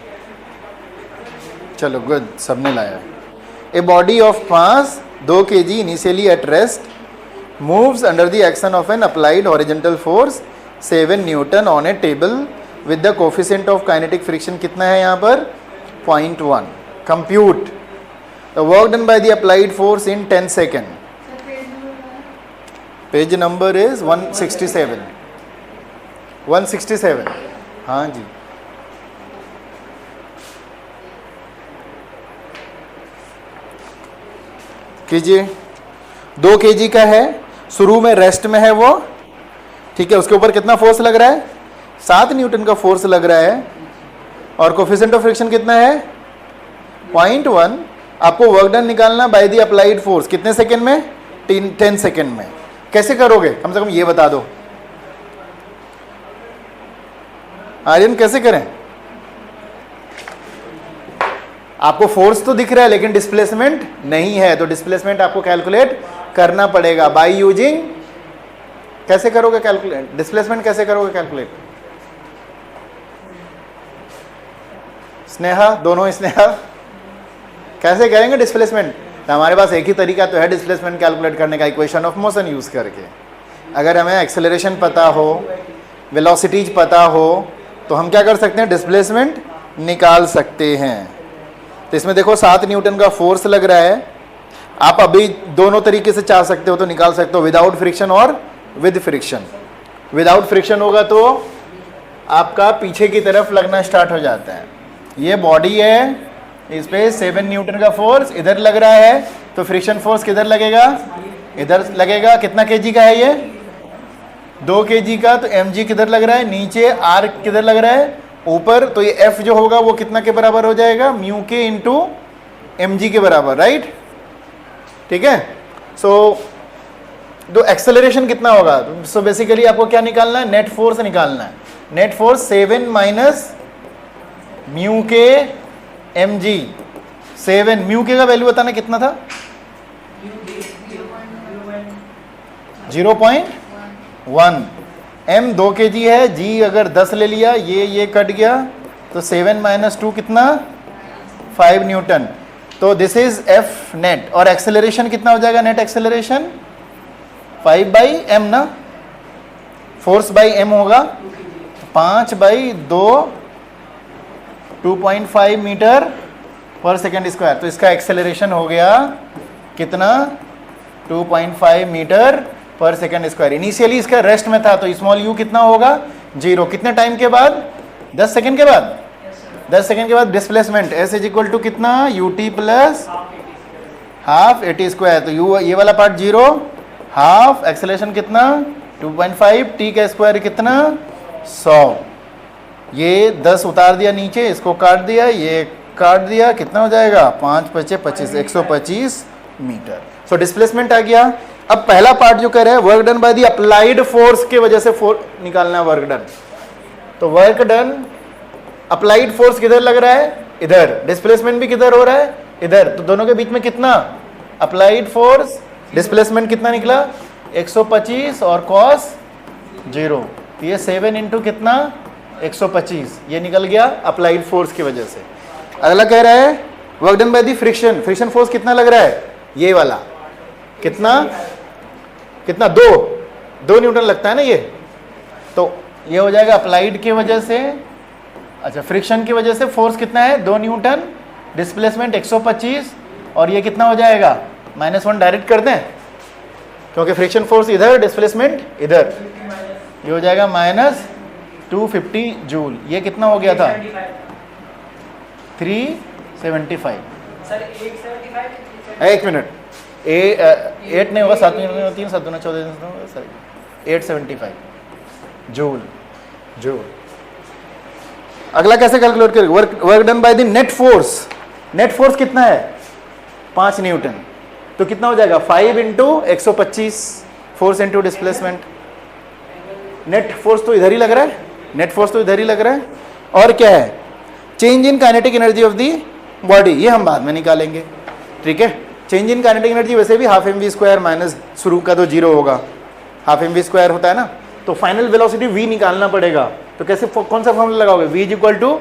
चलो गुड, सबने लाया। A body of mass 2 kg initially at rest moves under the action of N applied horizontal force 7 Newton on A table with the coefficient of kinetic friction कितना है यहाँ पर? 0.1। Compute the work done by the applied force in 10 second. Page number is 167। 167, हाँ जी। कीजिए। 2 kg का है, शुरू में रेस्ट में है वो, ठीक है। उसके ऊपर कितना फोर्स लग रहा है? 7 न्यूटन का फोर्स लग रहा है, और कोफिशिएंट ऑफ फ्रिक्शन कितना है? 0.1। आपको वर्क डन निकालना बाय द अप्लाइड फोर्स कितने सेकेंड में? 10 सेकेंड में। कैसे करोगे, कम से कम ये बता दो आर्यन, कैसे करें? आपको फोर्स तो दिख रहा है लेकिन डिस्प्लेसमेंट नहीं है, तो डिस्प्लेसमेंट आपको कैलकुलेट करना पड़ेगा बाय यूजिंग, कैसे करोगे कैलकुलेट? डिस्प्लेसमेंट कैसे करोगे कैलकुलेट? स्नेहा, दोनों स्नेहा, कैसे करेंगे डिस्प्लेसमेंट? तो हमारे पास एक ही तरीका तो है डिस्प्लेसमेंट कैलकुलेट करने का, इक्वेशन ऑफ मोशन यूज करके। अगर हमें एक्सेलरेशन पता हो, वेलोसिटीज पता हो, तो हम क्या कर सकते हैं? डिस्प्लेसमेंट निकाल सकते हैं। तो इसमें देखो 7 न्यूटन का फोर्स लग रहा है। आप अभी दोनों तरीके से चाह सकते हो तो निकाल सकते हो, विदाउट फ्रिक्शन और विद फ्रिक्शन। विदाउट फ्रिक्शन होगा तो आपका पीछे की तरफ लगना स्टार्ट हो जाता है। ये बॉडी है, इस पे 7 न्यूटन का फोर्स इधर लग रहा है, तो फ्रिक्शन फोर्स किधर लगेगा? इधर लगेगा। कितना केजी का है ये? 2 kg का, तो mg किधर लग रहा है? नीचे। r किधर लग रहा है? ऊपर। तो ये F जो होगा वो कितना के बराबर हो जाएगा? म्यू के इंटू mg के बराबर, राइट? ठीक है। सो तो एक्सेलरेशन कितना होगा? सो बेसिकली आपको क्या निकालना है? नेट फोर्स निकालना है। नेट फोर्स 7 माइनस म्यू के mg। 7 म्यू के का वैल्यू बताना कितना था? 0.1। m 2 kg है, g अगर 10 ले लिया, ये कट गया, तो 7 माइनस 2 कितना? 5 न्यूटन। तो दिस इज f नेट। और एक्सेलरेशन कितना हो जाएगा? नेट एक्सेलरेशन 5/m ना, फोर्स बाई m होगा 5/2, 2.5 मीटर पर सेकेंड स्क्वायर। तो इसका एक्सेलरेशन हो गया कितना? 2.5 मीटर पर सेकेंड स्क्वायर। इनिशियली इसका रेस्ट में था, तो स्मॉल u कितना होगा? 0। कितने टाइम के बाद? 10 सेकेंड के बाद। 10 सेकेंड के बाद displacement s is equal to कितना? ut plus half at square. तो u ये वाला पार्ट 0, हाफ एक्सेलरेशन कितना? 2.5, t का स्क्वायर कितना? 100। ये 10 उतार दिया नीचे, इसको काट दिया, ये काट दिया, कितना हो जाएगा? 5 × 5 = 25, 125 मीटर। सो डिस्प्लेसमेंट आ गया। अब पहला पार्ट जो कह रहे हैं, work done by the applied force के वजह से निकालना है वर्क डन। तो वर्क डन, अप्लाइड फोर्स किधर लग रहा है? इधर। डिस्प्लेसमेंट भी किधर हो रहा है? इधर। तो दोनों के बीच में कितना? अप्लाइड फोर्स, डिस्प्लेसमेंट कितना निकला? 125 और कॉस 0। ये 7 इंटू कितना? 125। ये निकल गया अप्लाइड फोर्स की वजह से। अगला कह रहा है work done by the friction. Friction force कितना लग रहा है? ये वाला कितना? 2 न्यूटन लगता है ना ये। तो ये हो जाएगा अप्लाइड की वजह से, अच्छा फ्रिक्शन की वजह से फोर्स कितना है? 2 न्यूटन, डिस्प्लेसमेंट 125, और ये कितना हो जाएगा? -1 डायरेक्ट कर दें, क्योंकि फ्रिक्शन फोर्स इधर, डिस्प्लेसमेंट इधर। ये हो जाएगा -250 जूल। ये कितना हो गया था? 375। सर 175। एक मिनट, 8 नहीं होगा, 7 नहीं होगा, 3 7 14 875 जूल। अगला कैसे कैलकुलेट करेंगे? Work done by the net force. Net force कितना है? 5 न्यूटन। तो कितना हो जाएगा? 5 into 125, force into displacement. Net force तो इधर ही लग रहा है, नेट फोर्स तो इधर ही लग रहा है। और क्या है? Change in kinetic energy of the body, ये हम बाद में निकालेंगे, ठीक है। चेंज इन काइनेटिक एनर्जी वैसे भी हाफ mv² माइनस शुरू का तो 0 होगा, हाफ mv² होता है ना, तो फाइनल वेलोसिटी v निकालना पड़ेगा। तो कैसे, कौन सा फॉर्मूला लगाओगे? v is equal to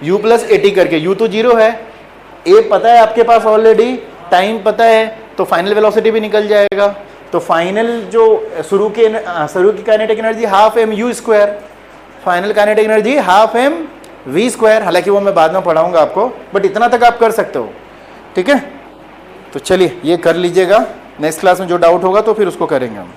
u plus at करके, u तो 0 है, a पता है आपके पास ऑलरेडी, टाइम पता है, तो फाइनल वेलोसिटी भी निकल जाएगा। तो फाइनल जो शुरू की kinetic energy half mu², final kinetic energy half mv²। हालांकि वो मैं बाद में पढ़ाऊंगा आपको, बट इतना तक आप कर सकते हो, ठीक है। तो चलिए ये कर लीजिएगा, नेक्स्ट क्लास में जो डाउट होगा तो फिर उसको करेंगे हम।